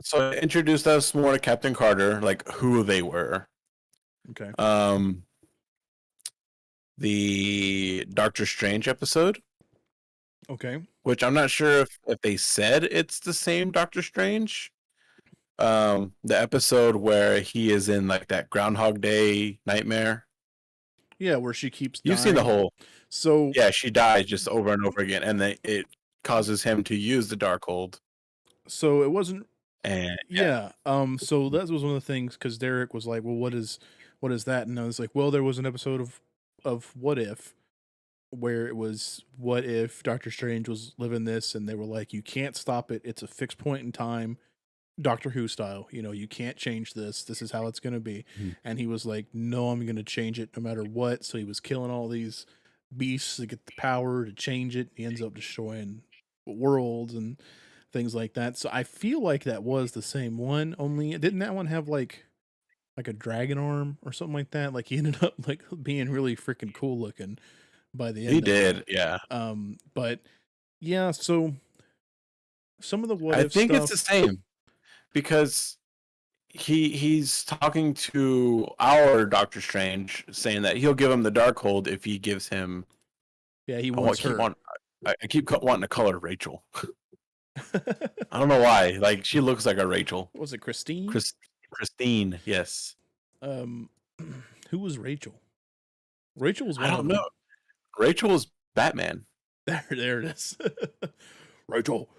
so it introduced us more to Captain Carter, like who they were. Okay. Um, the Doctor Strange episode, Okay. which I'm not sure if they said it's the same Doctor Strange. The episode where he is in like that Groundhog Day nightmare. Yeah, where she keeps You've seen the dying. whole, So yeah, she dies just over and over again, and it causes him to use the Darkhold. so it wasn't. And yeah, Yeah. So that was one of the things because Derek was like, well, what is that? And I was like, well, there was an episode of What If where it was what if Doctor Strange was living this and they were like, you can't stop it. It's a fixed point in time, Doctor Who style. You can't change this. This is how it's going to be. Mhm. And he was like, no, I'm going to change it no matter what. So he was killing all these beasts to get the power to change it. He ends up destroying worlds and things like that. So I feel like that was the same one, only didn't that one have like a dragon arm or something like that? Like he ended up like being really freaking cool looking by the he end of it. did. Yeah, But yeah, so some of the what I if think it's the stuff, same because he's talking to our Doctor Strange, saying that he'll give him the Darkhold if he gives him. yeah, he I want wants keep her. on. I keep wanting to call her Rachel. I don't know why. Like she looks like a Rachel. Was it Christine? Chris, Christine. Yes. Um, who was Rachel? Rachel was I one don't of know. them. Rachel was Batman. There it is. Rachel,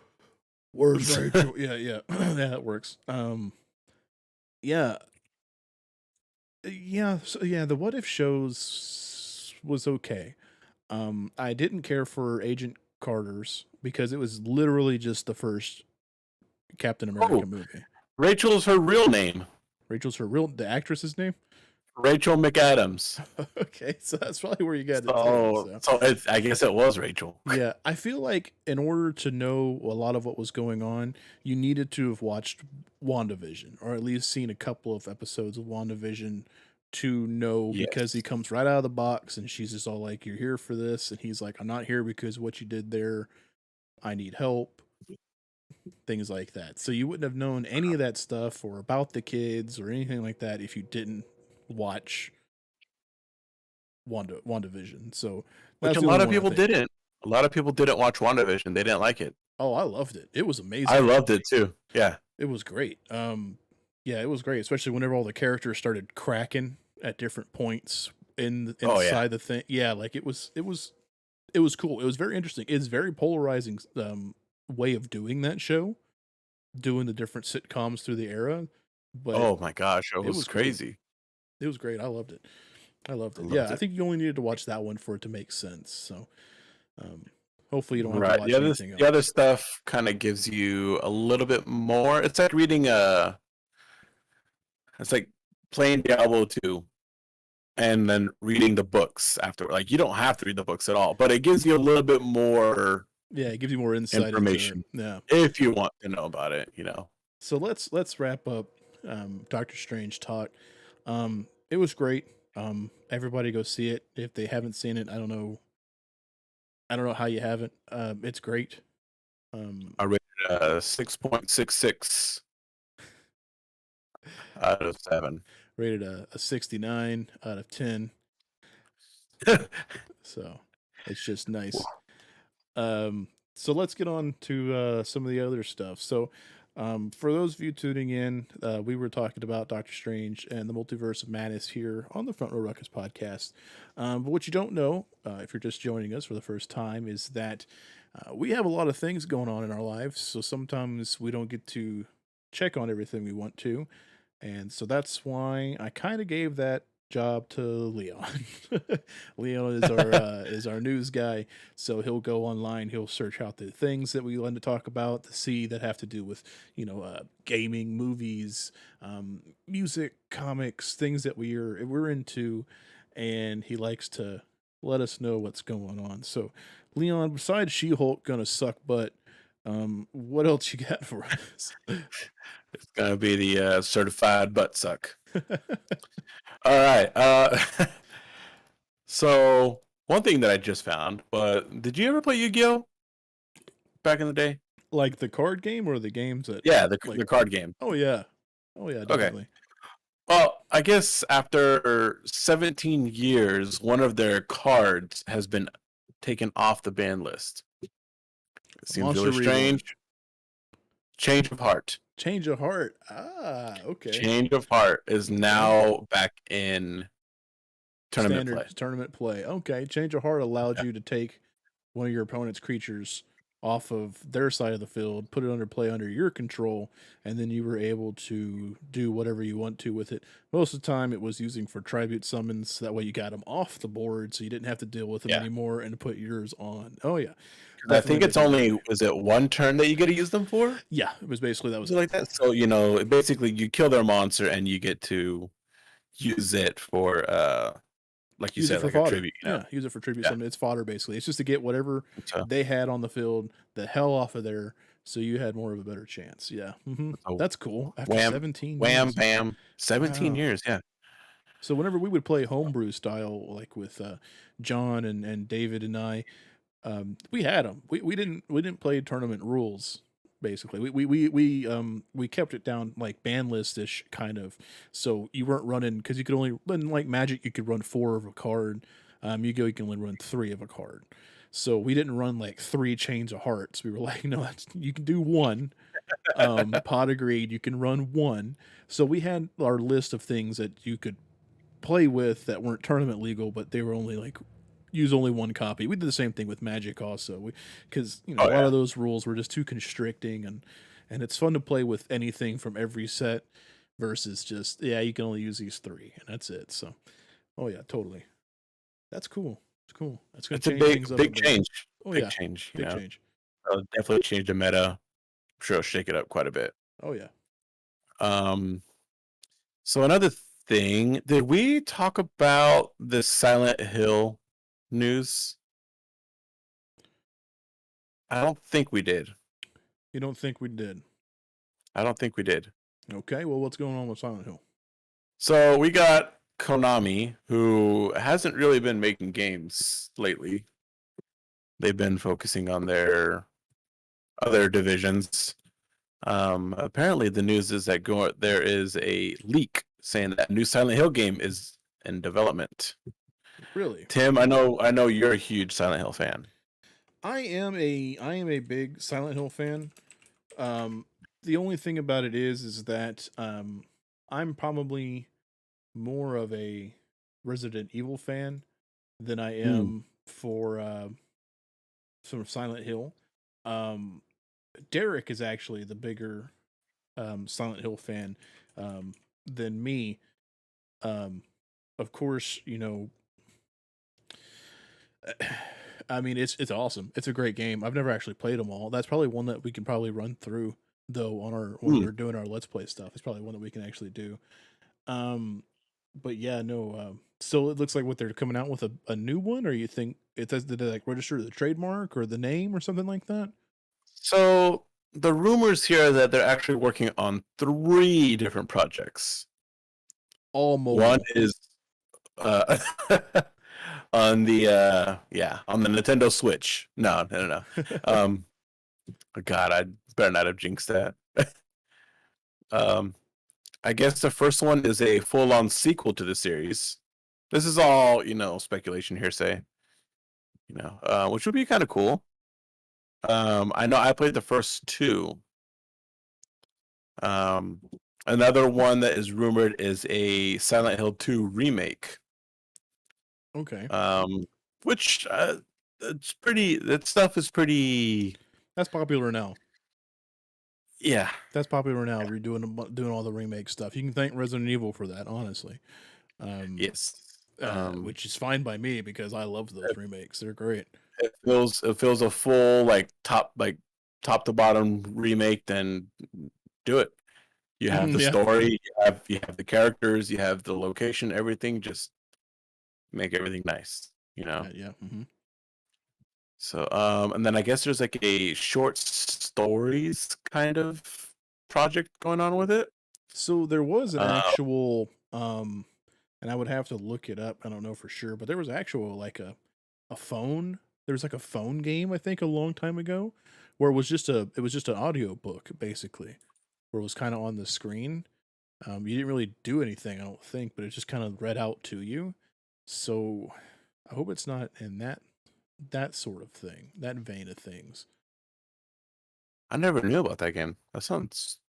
where's Rachel? Yeah, yeah, yeah, that works. Yeah, yeah. So yeah, the what if shows was okay. I didn't care for Agent Carter's because it was literally just the first Captain America Oh, movie. Rachel's her real name. Rachel's the actress's name. Rachel McAdams. Okay, so that's probably where you got it too. So, So so I guess it was Rachel. yeah, I feel like in order to know a lot of what was going on, you needed to have watched WandaVision or at least seen a couple of episodes of WandaVision to know because he Yes. comes right out of the box and she's just all like, you're here for this. And he's like, I'm not here because what you did there. I need help. Things like that. So you wouldn't have known any of that stuff or about the kids or anything like that if you didn't watch WandaVision. So Which that's a the only lot of one I people think. didn't. A lot of people didn't watch WandaVision. They didn't like it. Oh, I loved it. It was I amazing. loved it too. Yeah. It was great. Yeah, it was great, especially whenever all the characters started cracking at different points Oh yeah. inside the thing. Yeah, like it was It was cool. It was very interesting. It's very polarizing way of doing that show, doing the different sitcoms through the era, but Oh my gosh, it it was was cool. crazy. It was great. I loved it. I loved I it. Yeah, loved I it. think you only needed to watch that one for it to make sense. So, um, hopefully you don't have to Right. watch anything The other else. stuff kind of gives you a little bit more. It's like reading a. It's like playing Diablo 2 and then reading the books after. Like you don't have to read the books at all, but it gives you a little bit more Yeah, it gives you more insight into it. information Yeah. if you want to know about it. You know. So let's wrap up Doctor Strange talk. It was great. Everybody go see it if they haven't seen it. I don't know. I don't know how you haven't. It's great. I rated 6.66 out of 7. Rated a 69 out of 10. So it's just nice. So let's get on to some of the other stuff. So, for those of you tuning in, we were talking about Doctor Strange and the Multiverse of Madness here on the Front Row Ruckus podcast. But what you don't know, if you're just joining us for the first time, is that we have a lot of things going on in our lives. So sometimes we don't get to check on everything we want to. And so that's why I kind of gave that job to Leon. Leon is our news guy, so he'll go online, he'll search out the things that we want to talk about, to see that have to do with gaming, movies, music, comics, things that we're into, and he likes to let us know what's going on. So, Leon, besides She-Hulk gonna suck butt, what else you got for us? It's gonna be the certified butt suck. All right. So one thing that I just found, but did you ever play Yu-Gi-Oh back in the day? Like the card game or the games that Yeah, like the card game. oh yeah. Oh yeah, Okay. definitely. Well, I guess after 17 years, one of their cards has been taken off the ban list. It seems Monster really Reborn. strange. Change of Heart. Change of Heart. Ah, okay. Change of Heart is Okay. now back in tournament Standard play. tournament play. Okay. Change of Heart allowed Yeah. you to take one of your opponent's creatures off of their side of the field, put it under play under your control, and then you were able to do whatever you want to with it. Most of the time, it was using for tribute summons. That way, you got them off the board, so you didn't have to deal with them Yeah. anymore and put yours on. Oh yeah, I definitely think it's making a only, difference. is it one turn that you get to use them for? Yeah, it was basically that was Is it it. like that? So, basically you kill their monster and you get to use it for like you Use it said, for like a fodder. tribute. Yeah, use it for tribute Yeah. summon. It's fodder basically. It's just to get whatever So, they had on the field the hell off of there, so you had more of a better chance. Yeah, so that's cool. After wham, 17 wham, years, bam. 17 wow. years, yeah. So whenever we would play homebrew style, like with John and David and I, we had them. We didn't play tournament rules. Basically, we kept it down like ban list ish kind of. So you weren't running because you could only run like Magic. You could run 4 of a card. You can only run 3 of a card. So we didn't run like 3 chains of hearts. We were like, no, you can do one. Pot agreed. You can run one. So we had our list of things that you could play with that weren't tournament legal, but they were only like use only one copy. We did the same thing with Magic also, because a Oh lot yeah. of those rules were just too constricting, and it's fun to play with anything from every set versus just you can only use these 3 and that's it. So oh yeah, totally. That's cool. It's cool. That's gonna It's a change things up a big bit. change. Oh Big yeah, change, big change. Definitely change the meta. I'm sure it'll shake it up quite a bit. Oh yeah. Um so another thing, did we talk about the Silent Hill news? I don't think we did. You don't think we did? I don't think we did. Okay. Well, what's going on with Silent Hill? So we got Konami, who hasn't really been making games lately. They've been focusing on their other divisions. Apparently, the news is that there is a leak saying that a new Silent Hill game is in development. Really? Tim, I know you're a huge Silent Hill fan. I am a big Silent Hill fan. The only thing about it is that I'm probably more of a Resident Evil fan than I Hmm. am for from Silent Hill. Um, Derek is actually the bigger Silent Hill fan than me. Um, of course, I mean, it's awesome. It's a great game. I've never actually played them all. That's probably one that we can probably run through though on our when Hmm. we're doing our Let's Play stuff. It's probably one that we can actually do. Um, but yeah, no. So it looks like what they're coming out with a new one, or you think it says did they like register the trademark or the name or something like that? So the rumors here are that they're actually working on 3 different projects. All One mobile. is uh, on the on the Nintendo Switch. No. Um, God, I better not have jinxed that. Um, I guess the first one is a full-on sequel to the series. This is all, speculation, hearsay, which would be kind of cool. I know I played the first 2. Um, Another one that is rumored is a Silent Hill 2 remake. Okay, Um, which that stuff is pretty, that's popular now. yeah, That's popular now. Doing all the remake stuff. You can thank Resident Evil for that, honestly. Um, yes. which is fine by me because I love those remakes. They're great. It feels a full top to bottom remake, then do it. You have the Yeah, story, you have the characters, you have the location, everything. Just make everything nice, yeah. Hmm. So, and then I guess there's like a short stories kind of project going on with it. So there was an Uh, actual, and I would have to look it up. I don't know for sure, but there was actual like a phone. There was like a phone game I think a long time ago, where it was just an audio book basically, where it was kind of on the screen. You didn't really do anything, I don't think, but it just kind of read out to you. So I hope it's not in that sort of thing, that vein of things. I never knew about that game. That sounds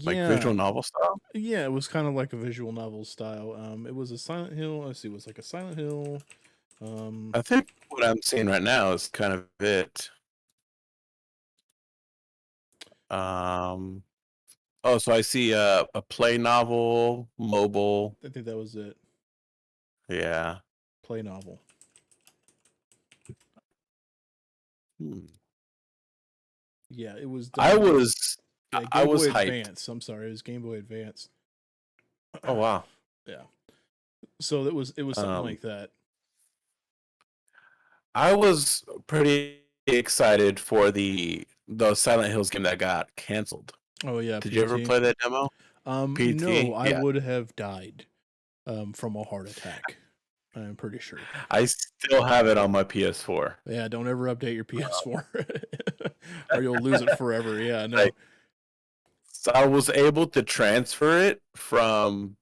like Yeah, visual novel style. yeah, it was kind of like a visual novel style. It was a Silent Hill. Let's see, it was like a Silent Hill. Um, I think what I'm seeing right now is kind of it. Um, oh, so I see a play novel, mobile. I think that was it. Yeah. Play novel. Hmm. Yeah, it was I done. was Yeah, I Game was Boy hyped. Advance. I'm sorry, it was Game Boy Advance. Oh wow. Yeah, so it was something Um, like that. I was pretty excited for the Silent Hills game that got canceled. Oh yeah, Did you ever PT. play that demo? No, PT? I Yeah. would have died from a heart attack. I'm pretty sure. I still have it on my PS4. Yeah, don't ever update your PS4 or you'll lose it forever. Yeah, no. Like, so I was able to transfer it from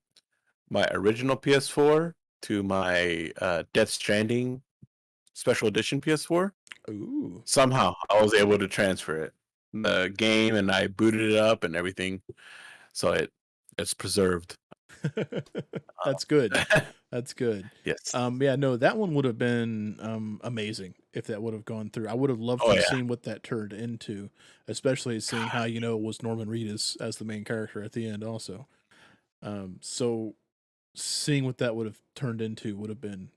my original PS4 to my Death Stranding Special Edition PS4. Ooh. Somehow I was able to transfer the game, and I booted it up and everything, so it's preserved. That's good. That's good. Yes. Yeah, no, that one would have been amazing if that would have gone through. I would have loved to Oh have yeah. seen what that turned into, especially seeing how it was Norman Reedus as the main character at the end also. So seeing what that would have turned into would have been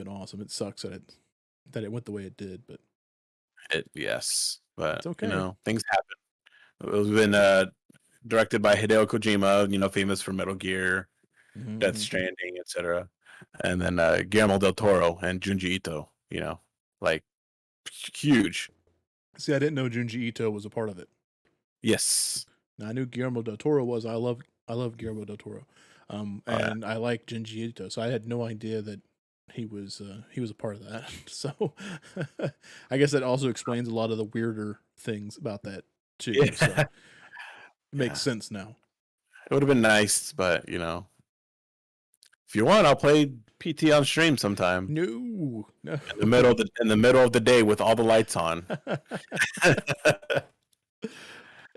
awesome. It sucks that it went the way it did, but Yes, but it's okay. things happen. It was been directed by Hideo Kojima, famous for Metal Gear, Death Hmm. Stranding, etc. And then Guillermo del Toro and Junji Ito, like huge. See, I didn't know Junji Ito was a part of it. Yes. Now, I knew Guillermo del Toro was. I love Guillermo del Toro, Oh yeah. and I like Junji Ito. So I had no idea that he was a part of that. So I guess that also explains a lot of the weirder things about that too. So Yeah. it makes Yeah. sense now. It would have been nice, but if you want, I'll play PT on stream sometime No, no. in the middle of the day with all the lights on,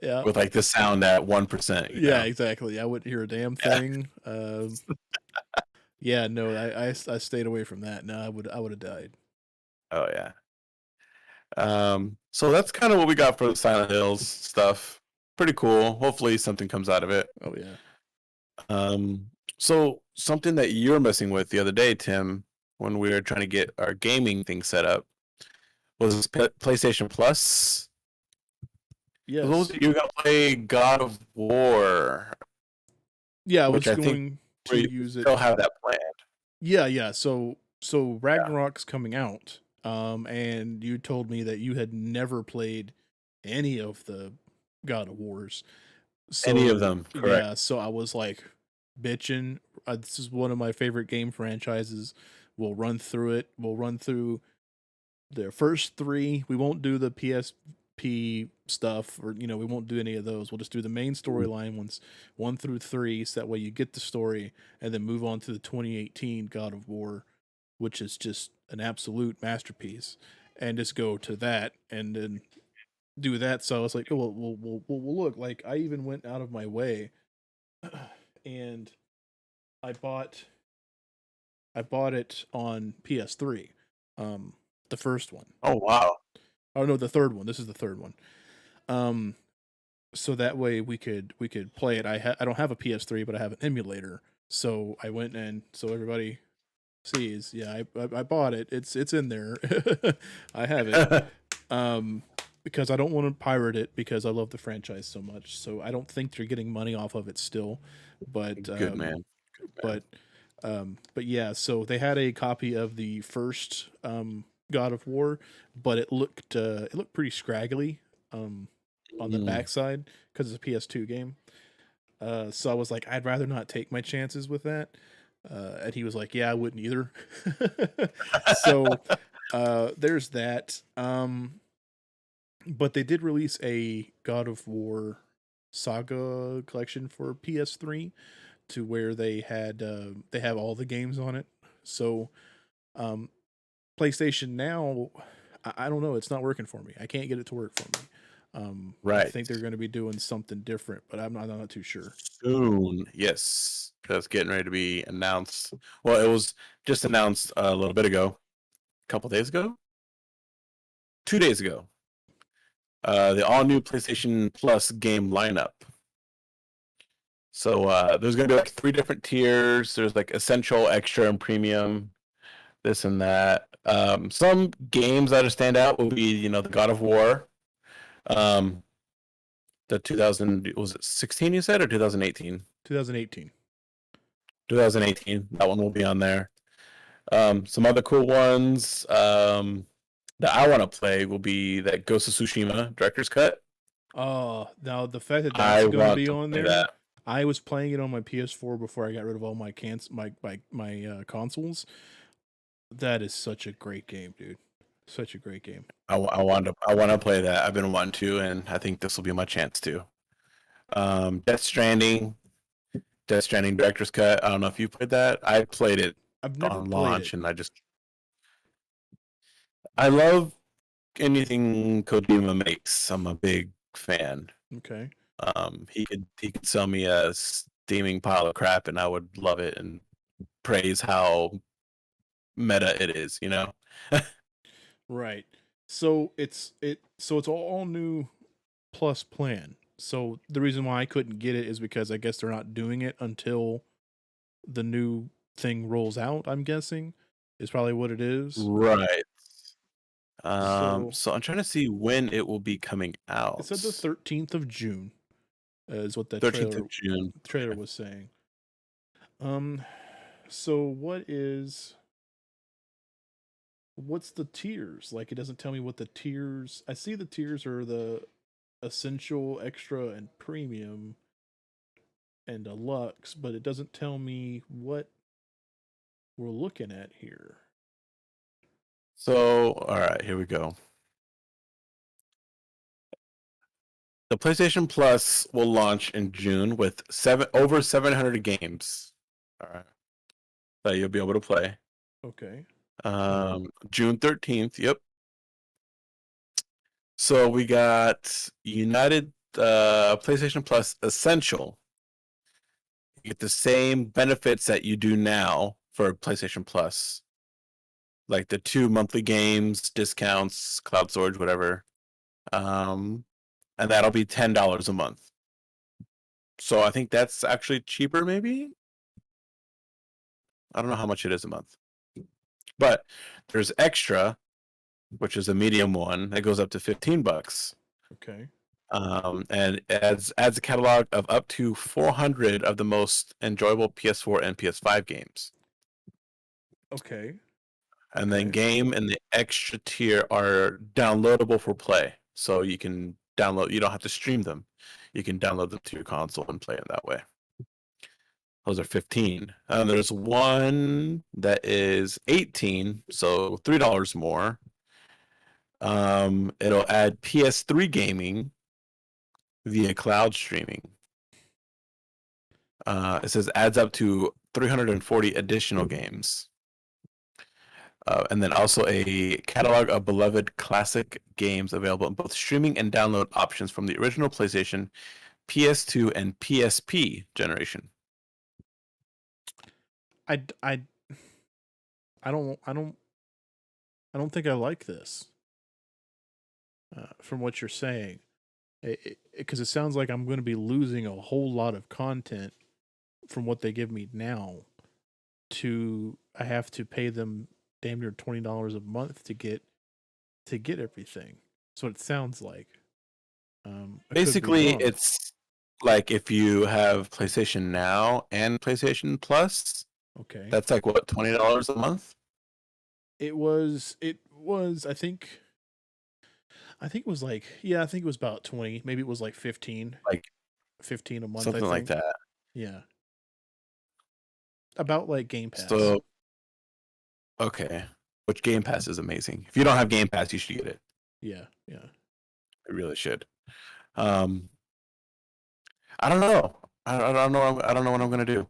Yeah, with like the sound at 1%. yeah, exactly. I wouldn't hear a damn Yeah. thing. Yeah, no, I stayed away from that. No, I would have died. Oh yeah. So that's kind of what we got for the Silent Hills stuff. Pretty cool. Hopefully something comes out of it. Oh yeah. Um, so something that you were messing with the other day, Tim, when we were trying to get our gaming thing set up, was PlayStation Plus. What was Yes. it? You were gonna play God of War, Yeah, I which was I think going to we use it. still have that planned. Yeah, yeah. So Yeah. Ragnarok's coming out. And you told me that you had never played any of the God of Wars. Any of So them, correct? yeah, so I was like bitching. This is one of my favorite game franchises. We'll run through it. We'll run through the first three. We won't do the PSP stuff, or we won't do any of those. We'll just do the main storyline ones, 1 through 3, so that way you get the story, and then move on to the 2018 God of War, which is just an absolute masterpiece, and just go to that, and then do that. So I was like, oh, well, look, like I even went out of my way, and I bought I bought it on PS3, the first one. Oh wow. Oh no, the third one. This is the third one. Um, so that way we could play it. I don't have a PS3, but I have an emulator. So I went, and so everybody sees. Yeah, I bought it. It's in there. I have it. Um, because I don't want to pirate it because I love the franchise so much. So I don't think they're getting money off of it still. But Good man. Good man. but but yeah, so they had a copy of the first God of War, but it looked pretty scraggly on the Mm. backside because it's a PS2 game. So I was like, I'd rather not take my chances with that. And he was like, yeah, I wouldn't either. So there's that. But they did release a God of War Saga collection for PS3, to where they have all the games on it. So um, PlayStation Now, I don't know, it's not working for me. I can't get it to work for me. I Right. think they're going to be doing something different, but I'm not too sure. Soon, yes, that's getting ready to be announced. Well, it was just announced a little bit ago, a couple days ago, 2 days ago. The all new PlayStation Plus game lineup. So there's gonna be like 3 different tiers. There's like essential, extra, and premium. This and that. Some games that stand out will be, the God of War. The 2000, was it 16 you said, or 2018? 2018. 2018. That one will be on there. Some other cool ones that I want to play will be that Ghost of Tsushima director's cut. Now the fact that that's I going to want be to on play there, that. I was playing it on my PS4 before I got rid of all my consoles. That is such a great game, dude. Such a great game. I want to play that. I've been wanting to, and I think this will be my chance to. Death Stranding, Death Stranding director's cut. I don't know if you played that. I played it I've never on played it. launch, and I love anything Kojima makes. I'm a big fan. Okay. He could sell me a steaming pile of crap, and I would love it and praise how meta it is. Right. So it's all new plus plan. So the reason why I couldn't get it is because I guess they're not doing it until the new thing rolls out, I'm guessing. Is probably what it is. Right. So So I'm trying to see when it will be coming it said the out. 13th of June, is what that 13th trailer of June. trailer was saying. Um so what's the tiers? Like, it doesn't tell me what the tiers. I see the tiers are the essential, extra, and premium and deluxe, but it doesn't tell me what we're looking at here. So, all right, here we go. The PlayStation Plus will launch in June with over 700 games. All right, that you'll be able to play. Okay. June 13th. Yep. So we got United PlayStation Plus Essential. You get the same benefits that you do now for PlayStation Plus. like the 2 monthly games, discounts, cloud storage, whatever. And that'll be $10 a month. So I think that's actually cheaper, maybe. I don't know how much it is a month, but there's extra, which is a medium one that goes up to $15. Okay. And adds a catalog of up to 400 of the most enjoyable PS4 and PS5 games. Okay. And then game and the extra tier are downloadable for play. So you can download, you don't have to stream them. You can download them to your console and play it that way. Those are 15. There's one that is 18, so $3 more. It'll add PS3 gaming via cloud streaming. It says adds up to 340 additional games. And then also a catalog of beloved classic games available in both streaming and download options from the original PlayStation, PS2, and PSP generation. I, I, I don't think I like this. From what you're saying, because it sounds like I'm going to be losing a whole lot of content from what they give me now. I have to pay them damn near $20 a month to get everything. That's what it sounds like. Basically, it's like if you have PlayStation Now and PlayStation Plus. Okay. That's like what, $20 a month? It was. I think it was like, yeah, I think it was about 20. Maybe it was like 15. Like 15 a month. something I think. like that. Yeah. About like Game Pass. So, okay. Which Game Pass is amazing. If you don't have Game Pass, you should get it. Yeah. It really should. I don't know. I don't know. I don't know what I'm gonna do.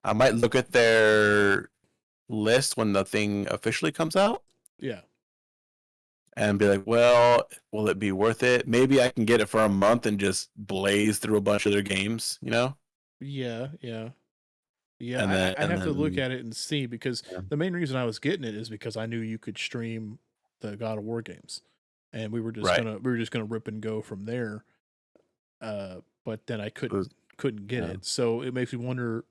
I might look at their list when the thing officially comes out. Yeah. And be like, well, will it be worth it? Maybe I can get it for a month and just blaze through a bunch of their games, you know? Yeah. And then, I'd have to look at it and see, because yeah. the main reason I was getting it is because I knew you could stream the God of War games, and we were just gonna rip and go from there. But then I couldn't get it, so it makes me wonder: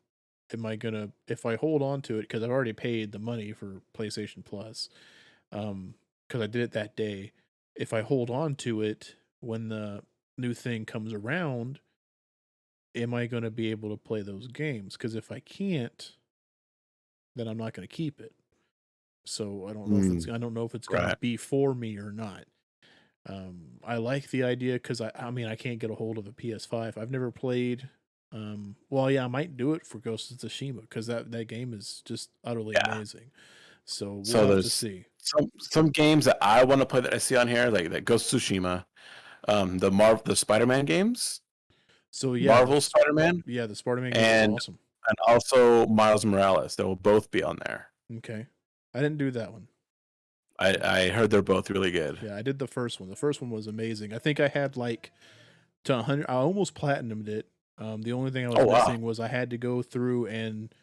am I gonna, if I hold on to it, because I've already paid the money for PlayStation Plus, because I did it that day. If I hold on to it when the new thing comes around, am I going to be able to play those games? Because if I can't, then I'm not going to keep it. So I don't know if it's going to be for me or not. I like the idea because I mean I can't get a hold of a PS5. I've never played. Well, yeah, I might do it for Ghost of Tsushima because that game is just utterly amazing. So we'll have to see. Some games that I want to play that I see on here, like that Ghost of Tsushima, the Spider-Man games. So yeah, Marvel Spider-Man. Yeah, the Spider-Man games are awesome. And also Miles Morales. They will both be on there. Okay. I didn't do that one. I heard they're both really good. Yeah, I did the first one. The first one was amazing. I think I had like to 100. I almost platinumed it. The only thing I was missing was I had to go through and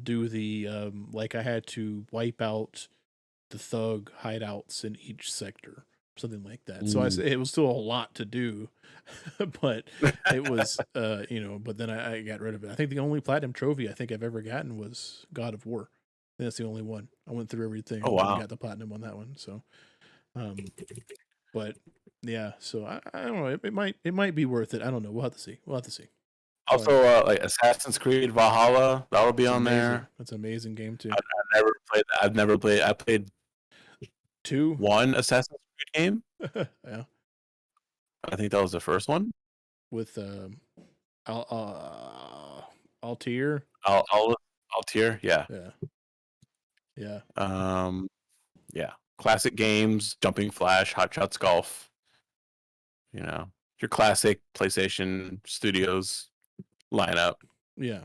do the like I had to wipe out the thug hideouts in each sector, something like that. So it was still a lot to do, but it was But then I got rid of it. I think the only platinum trophy I think I've ever gotten was God of War. That's the only one. I went through everything. Oh wow! And got the platinum on that one. So, but yeah. So I don't know. It might be worth it. I don't know. We'll have to see. Also, like Assassin's Creed Valhalla, that'll be on there. That's an amazing game too. I've never played. I played 1 Assassin's Creed game. Yeah. I think that was the first one with Altair. Altair, yeah. Yeah. Classic games, Jumping Flash, Hot Shots Golf. You know, your classic PlayStation Studios lineup. Yeah.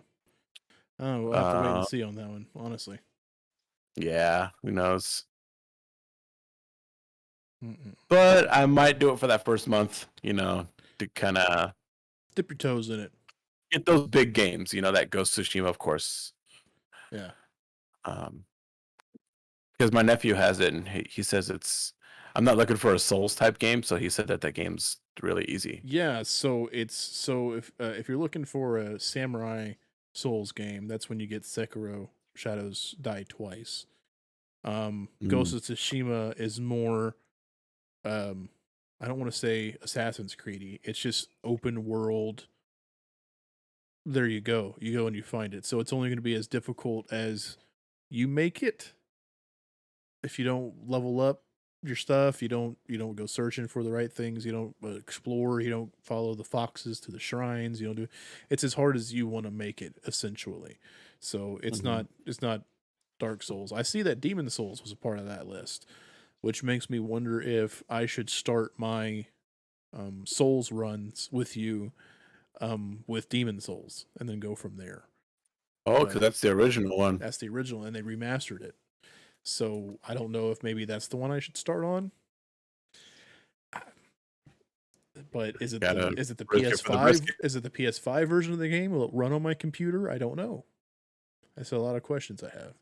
Oh, we'll have to wait and see on that one, honestly. Yeah, who knows? But I might do it for that first month, to kind of dip your toes in it. Get those big games, that Ghost of Tsushima, of course. Yeah. because my nephew has it, and he says it's. I'm not looking for a Souls type game, so he said that game's really easy. Yeah, so if you're looking for a samurai Souls game, that's when you get Sekiro Shadows Die Twice. Ghost Mm. of Tsushima is more I don't want to say Assassin's Creedy. It's just open world. There you go. You go and you find it. So it's only going to be as difficult as you make it. If you don't level up your stuff, you don't go searching for the right things, you don't explore, you don't follow the foxes to the shrines, you don't do it's as hard as you want to make it essentially. So Mhm. it's not Dark Souls. I see that Demon Souls was a part of that list, which makes me wonder if I should start my Souls runs with you with Demon Souls and then go from there. Oh, because But that's the original one. that's the original and they remastered it. So I don't know if maybe that's the one I should start on. But Gotta is it the risk it for the PS5? brisket. Is it the PS5 version of the game? Will it run on my computer? I don't know. That's a lot of questions I have.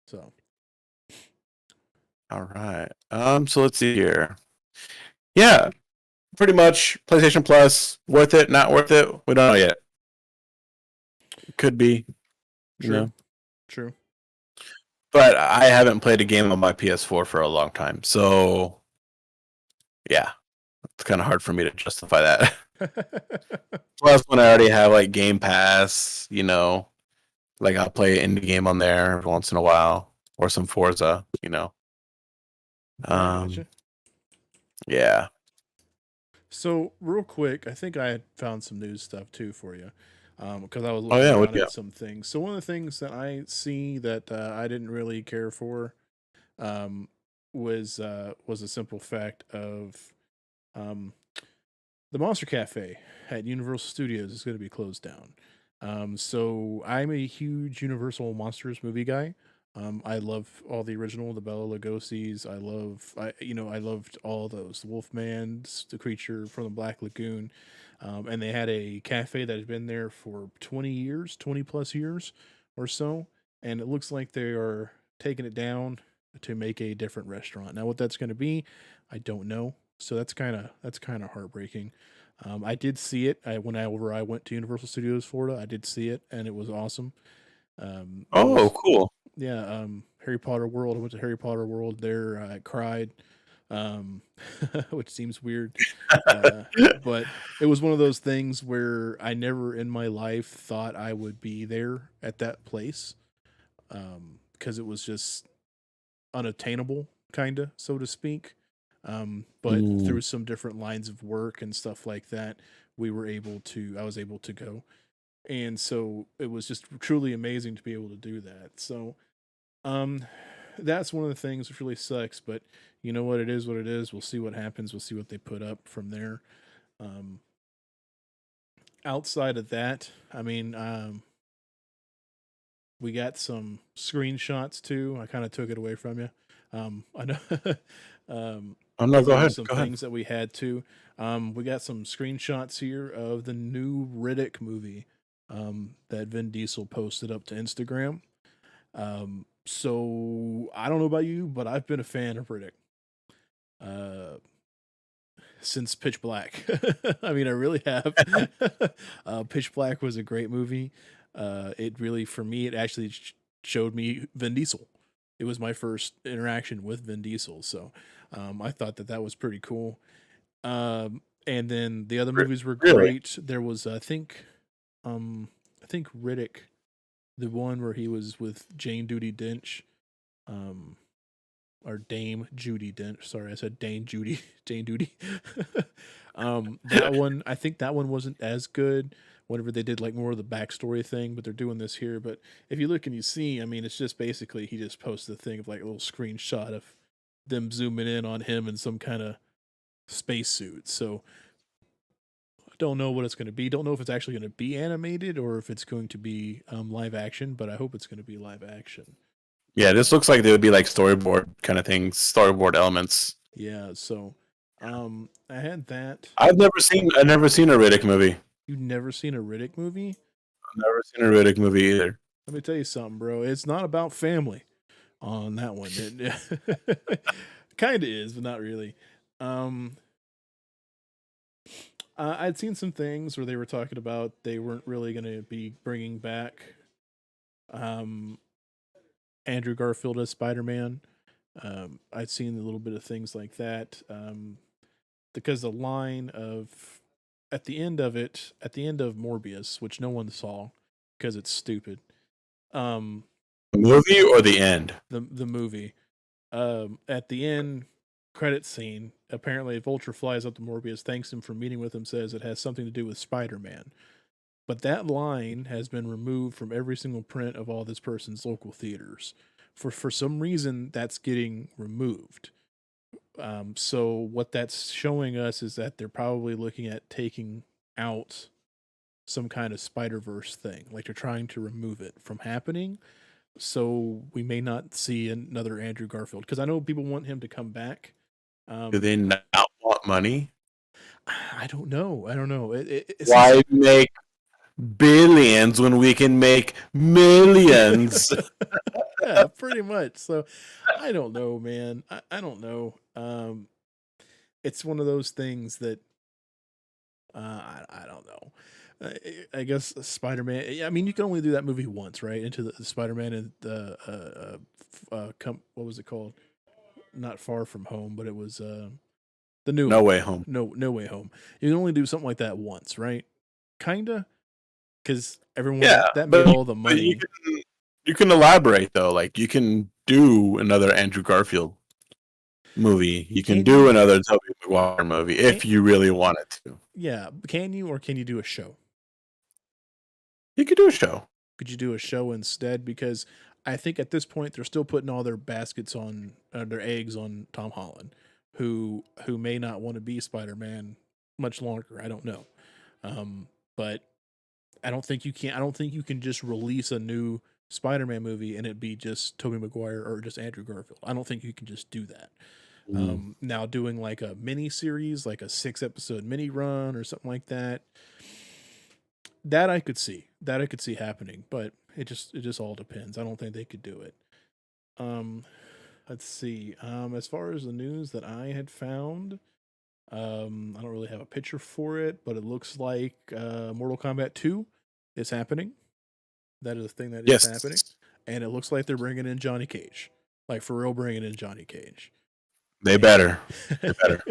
So All right. So let's see here. Yeah, pretty much PlayStation Plus, worth it, not worth it. We don't know yet. Could be, you true, know. true. But I haven't played a game on my PS4 for a long time, so yeah, it's kind of hard for me to justify that. Plus, when I already have like Game Pass, like I'll play an indie game on there every once in a while, or some Forza. I gotcha. Um, yeah. So real quick, I think I had found some news stuff too for you, because I was Oh looking yeah, what around do you at have? some things. So one of the things that I see that I didn't really care for um, was a simple fact of um, the Monster Cafe at Universal Studios is going to be closed down. So I'm a huge Universal Monsters movie guy. I love all the original, the Bela Lugosi's. I loved all those. The Wolfman, the creature from the Black Lagoon, and they had a cafe that had been there for 20 years, 20 plus years or so, and it looks like they are taking it down to make a different restaurant. Now, what that's going to be, I don't know. So that's kind of heartbreaking. I did see it. I went to Universal Studios Florida. I did see it, and it was awesome. It Oh, was cool. yeah. Harry Potter World. I went to Harry Potter World there. I cried, um, which seems weird, uh, but it was one of those things where I never in my life thought I would be there at that place, because it was just unattainable, kind of, so to speak. But Mm. through some different lines of work and stuff like that, I was able to go. And so it was just truly amazing to be able to do that. So, um, that's one of the things which really sucks, but you know what? It is what it is. We'll see what happens. We'll see what they put up from there. Um, Outside of that, I mean, we got some screenshots too. I kind of took it away from you. I know, Oh no, because go there was ahead. some Go ahead. things that we had to. We got some screenshots here of the new Riddick movie that Vin Diesel posted up to Instagram. So I don't know about you, but I've been a fan of Riddick uh, since Pitch Black. I mean, I really have. Pitch Black was a great movie. It really, for me, it actually showed me Vin Diesel. It was my first interaction with Vin Diesel, so I thought that was pretty cool. And then the other movies were Really? great. There was, I think Riddick, the one where he was with Jane Duty Dench, um, or Dame Judy Dench. Sorry, I said Dane Judy, Jane Duty. That one, I think that one wasn't as good. Whenever they did like more of the backstory thing, but they're doing this here. But if you look and you see, I mean, it's just basically he just posted a thing of like a little screenshot of them zooming in on him in some kind of spacesuit. So I don't know what it's going to be. Don't know if it's actually going to be animated or if it's going to be live action. But I hope it's going to be live action. Yeah, this Um, looks like they would be like storyboard kind of things, storyboard elements. yeah. So I had that. I've never seen a Riddick movie. You've never seen a Riddick movie? I've never seen a Riddick movie either. Let me tell you something, bro. It's not about family. on that one. Kind of is, but not really. Um, I'd seen some things where they were talking about they weren't really going to be bringing back um, Andrew Garfield as Spider Man. I'd seen a little bit of things like that because the line of at the end of it, at the end of Morbius, which no one saw because it's stupid. Um, The movie or the end? the movie. At the end credit scene, apparently Vulture flies up to Morbius, thanks him for meeting with him, says it has something to do with Spider-Man. But that line has been removed from every single print of all this person's local theaters. For some reason, that's getting removed. So what that's showing us is that they're probably looking at taking out some kind of Spider Verse thing, like they're trying to remove it from happening. So we may not see another Andrew Garfield because I know people want him to come back. Do they not want money? I don't know. I don't know. Why make billions when we can make millions? Yeah, pretty much. So I don't know, man. I don't know. It's one of those things that I don't know. I guess Spider Man. I mean, you can only do that movie once, right? Into the Spider Man and the what was it called? Not Far From Home, but it was the new No one. Way Home. No Way Home. You can only do something like that once, right? Kinda, because everyone Yeah, that made all the money. you can elaborate though. Like you can do another Andrew Garfield movie. You can Can do you? another Tobey Maguire movie Can if you really wanted to. yeah? Can you or can you do a show? You could do a show. Could you do a show instead? Because I think at this point they're still putting all their baskets on their eggs on Tom Holland, who may not want to be Spider Man much longer. I don't know, but I don't think you can. I don't think you can just release a new Spider Man movie and it be just Tobey Maguire or just Andrew Garfield. I don't think you can just do that. Mm. Now doing like a mini series, like a 6 episode mini run or something like that, that I could see. That I could see happening, but it just all depends. I don't think they could do it. Um, let's see. As far as the news that I had found, I don't really have a picture for it, but it looks like Mortal Kombat 2 is happening. That is a thing that is happening, Yes, and it looks like they're bringing in Johnny Cage, like for real, bringing in Johnny Cage. they And better. They better.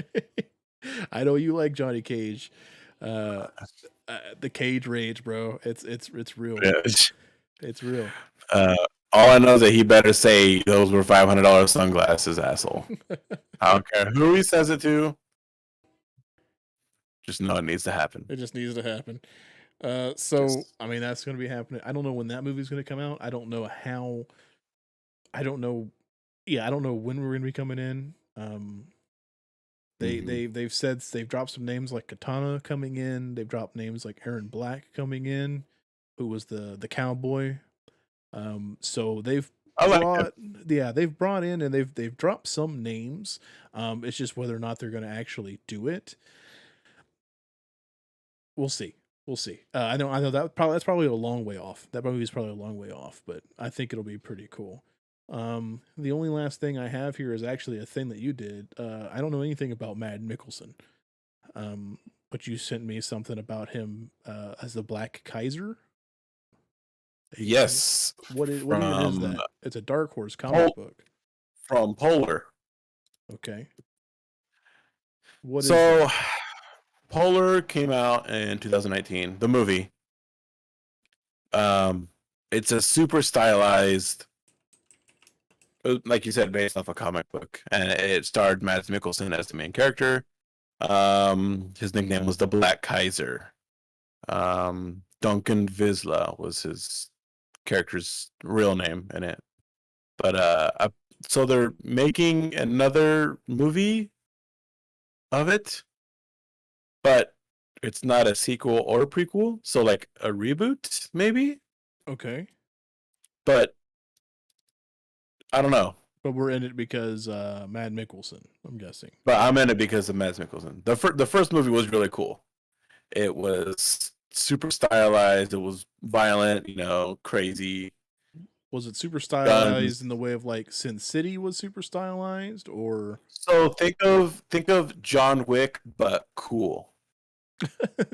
I know you like Johnny Cage. The Cage Rage, bro. It's real. Yeah. It's real. Uh, all I know is that he better say those were $500 sunglasses, asshole. I don't care who he says it to. Just know it needs to happen. It just needs to happen. Just I mean, that's going to be happening. I don't know when that movie's going to come out. I don't know how. I don't know. Yeah, I don't know when we're going to be coming in. They've said they've dropped some names like Katana coming in. They've dropped names like Aaron Black coming in, who was the cowboy. So they've I like it. brought yeah they've brought in and they've dropped some names. It's just whether or not they're going to actually do it. We'll see. We'll see. I know that's probably a long way off. That movie is probably a long way off, but I think it'll be pretty cool. The only last thing I have here is actually a thing that you did. I don't know anything about Mad Mickelson. But you sent me something about him as the Black Kaiser. Yes, What even is from that? It's a Dark Horse comic book. from Polar. Okay. What is So, that? Polar came out in 2019. The movie. Um, it's a super stylized, like you said, based off a comic book, and it starred Mads Mikkelsen as the main character. His nickname was the Black Kaiser. Duncan Visla was his character's real name in it. But so they're making another movie of it, but it's not a sequel or a prequel, so like a reboot maybe. Okay. But I don't know. But we're in it because Mad Mickelson, I'm guessing. But I'm in it because of Mads Mikkelsen. The first movie was really cool. It was super stylized. It was violent, crazy. Was it super guns. stylized in the way of like Sin City was super stylized, or So think of John Wick, but cool.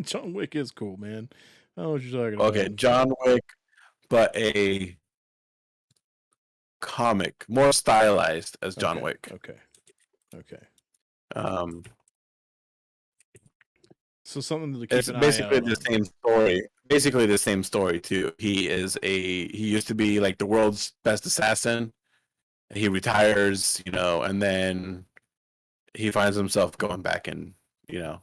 John Wick is cool, man. I don't know what you're talking Okay, about. John Wick, but a comic, more stylized as John Okay, Wick. okay, okay. Um, So something to keep it's an eye basically out the on. same story. Basically the same story too. He used to be like the world's best assassin. He retires, and then he finds himself going back and you know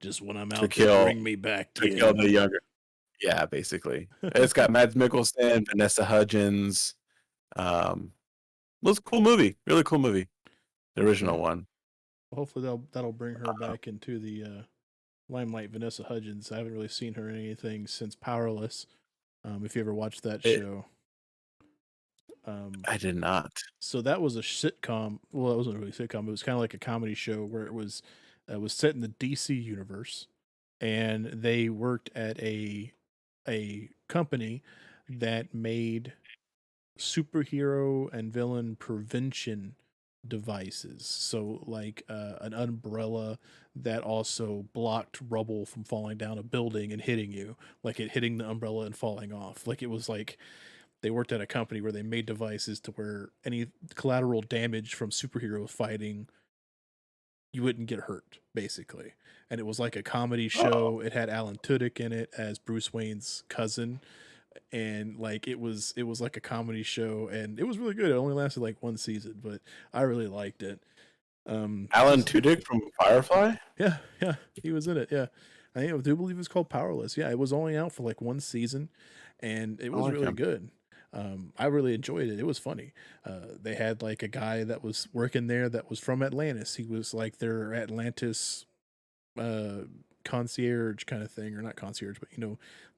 Just when I'm to out there, kill bring me back to kill in. the younger. Yeah, basically. It's got Mads Mikkelsen, Vanessa Hudgens. Um, it was a cool movie, really cool movie, the Yeah. original one. Hopefully that'll bring her back into the limelight. Vanessa Hudgens. I haven't really seen her in anything since Powerless. If you ever watched that It, show. Um, I did not. so that was a sitcom. Well, it wasn't really a sitcom. It was kind of like a comedy show where it was set in the DC universe, and they worked at a company that made superhero and villain prevention devices. So, like an umbrella that also blocked rubble from falling down a building and hitting you, like it hitting the umbrella and falling off. Like it was like they worked at a company where they made devices to where any collateral damage from superhero fighting, you wouldn't get hurt, basically. And it was like a comedy Oh, show. It had Alan Tudyk in it as Bruce Wayne's cousin, and like it was like a comedy show, and it was really good. It only lasted like one season, but I really liked it. Alan Just Tudyk from Firefly. yeah, yeah, he was in it. Yeah, I do believe it's called Powerless. Yeah, it was only out for like one season, and it I was like really him. good. I really enjoyed it. It was funny. They had like a guy that was working there that was from Atlantis. He was like their Atlantis uh concierge kind of thing, or not concierge, but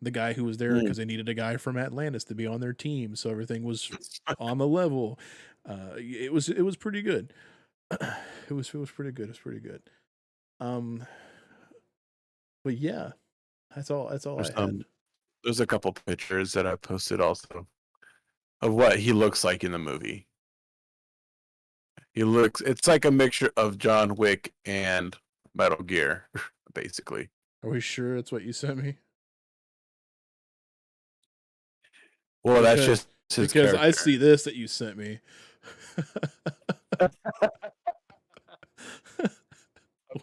the guy who was there Mm. because they needed a guy from Atlantis to be on their team, so everything was on the level. It was pretty good. It was pretty good. It's pretty good. Um, but yeah, that's all I There's had. there's a couple pictures that I posted also of what he looks like in the movie. It's like a mixture of John Wick and Metal Gear, basically. Are we sure that's what you sent me? Well, that's Because just his because I character. see this that you sent me.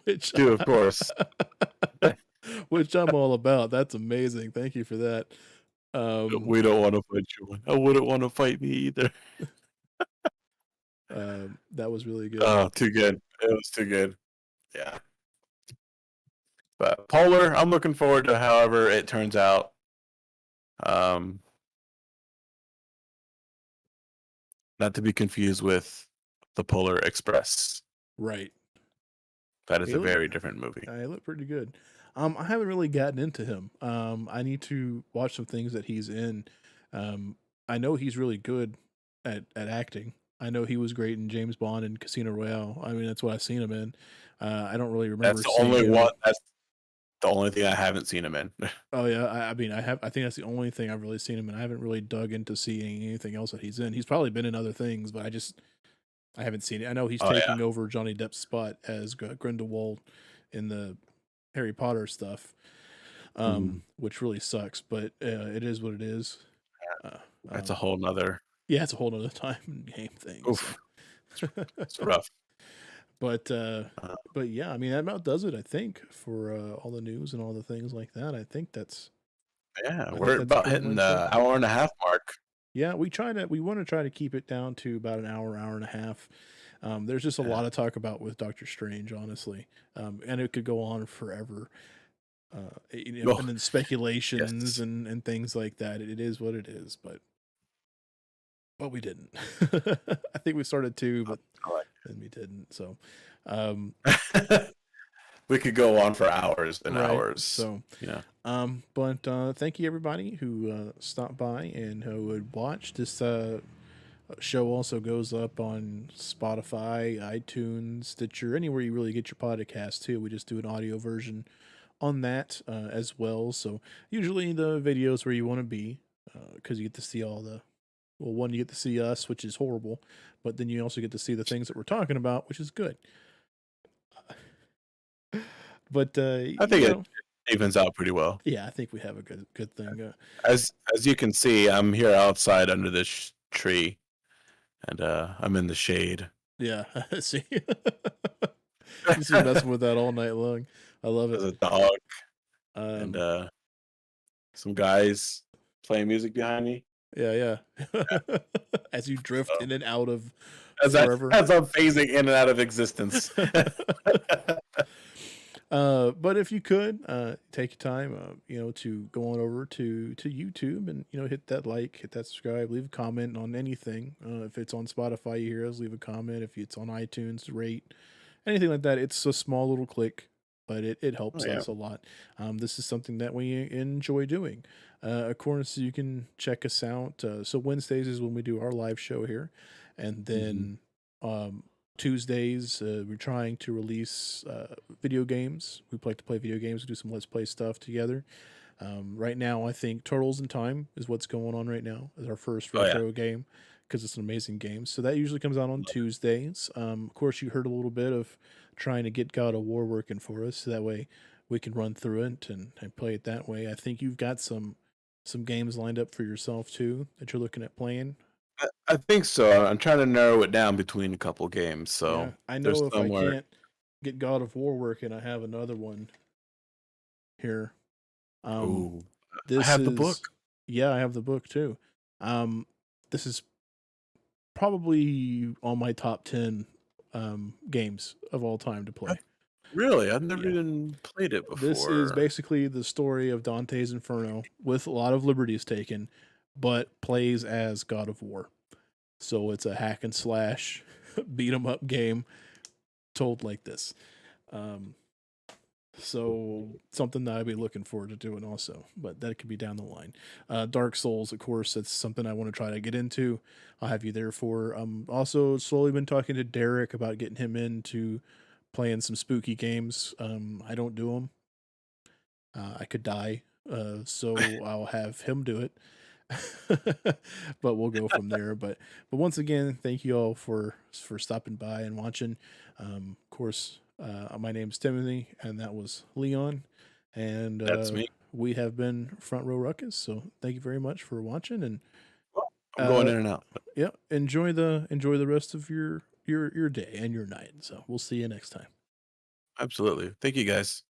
which Dude, of course. which I'm all about. That's amazing. Thank you for that. Um, We don't want to fight you. I wouldn't want to fight me either. that was really good. Oh, too good. It was too good. Yeah. But Polar, I'm looking forward to however it turns out. Um, Not to be confused with the Polar Express. Right. That is He a looked, very different movie. he looked pretty good. I haven't really gotten into him. I need to watch some things that he's in. Um, I know he's really good at acting. I know he was great in James Bond and Casino Royale. I mean, that's what I've seen him in. I don't really remember That's the seeing only him. one. That's the only thing I haven't seen him in. Oh yeah, I mean, I have. I think that's the only thing I've really seen him in. I haven't really dug into seeing anything else that he's in. He's probably been in other things, but I haven't seen it. I know he's Oh yeah. taking over Johnny Depp's spot as Grindelwald in the Harry Potter stuff, Mhm. which really sucks. But it is what it is. Uh, That's a um, whole nother. yeah, it's a whole other time and game thing. So, Oof. It's rough. but Uh, but yeah, I mean that about does it. I think for all the news and all the things like that. I think that's yeah, I think we're that's about pretty hitting much it. the hour and a half mark. Yeah, we want to try to keep it down to about an hour and a half. There's just a Yeah. lot to talk about with Doctor Strange, honestly, and it could go on forever. Oh, And then speculations yes. and things like that. It is what it is, but we didn't. I think we started to, but I like then we didn't. So, um, it. We could go on for hours and right. hours. So, Yeah. but thank you everybody who stopped by and who would watch this. Show also goes up on Spotify, iTunes, Stitcher, anywhere you really get your podcast too. We just do an audio version on that as well. So usually the videos where you want to be, because you get to see all the Well, one, you get to see us, which is horrible, but then you also get to see the things that we're talking about, which is good. But I think it evens out pretty well. yeah, I think we have a good thing. As you can see, I'm here outside under this tree, and I'm in the shade. Yeah, see, you see, messing with that all night long. I love it. There's a dog and Um, some guys playing music behind me. yeah, yeah. As you drift So in and out of as I forever. as I'm phasing in and out of existence. But if you could take your time, to go on over to YouTube and hit that like, hit that subscribe, leave a comment on anything. If it's on Spotify, you hear us, leave a comment. If it's on iTunes, rate anything like that. It's a small little click, but it helps Oh, yeah. us a lot. This is something that we enjoy doing. Of course, you can check us out. So Wednesdays is when we do our live show here, and then um, Tuesdays, we're trying to release video games. We like to play video games. We do some Let's Play stuff together. Right now, I think Turtles in Time is what's going on right now as our first Oh, yeah. retro game because it's an amazing game. So that usually comes out on Tuesdays. Of course, you heard a little bit of trying to get God of War working for us. So that way we can run through it and play it that way. I think you've got some games lined up for yourself too that you're looking at playing. I think so. I'm trying to narrow it down between a couple games. Yeah, So I there's know if I somewhere. can't get God of War working, I have another one here. Um, Oh, I this have the is book. yeah, I have the book too. This is probably on my top 10 games of all time to play. Really, I've never Yeah, even played it this is before. basically the story of Dante's Inferno with a lot of liberties taken, but plays as God of War. So it's a hack and slash beat 'em up game told like this. Um, So something that I'd be looking forward to doing also, but that could be down the line. Dark Souls, of course, that's something I want to try to get into. I'll have you there for. Also slowly been talking to Derek about getting him into playing some spooky games. I don't do them. I could die. So I'll have him do it. But we'll go from there. But once again, thank you all for stopping by and watching. Of course, my name's Timothy, and that was Leon, and That's me. we have been Front Row Ruckus. So thank you very much for watching, and Well, I'm going uh, in and out. yeah, enjoy the rest of your day and your night. So we'll see you next time. Absolutely. Thank you, guys.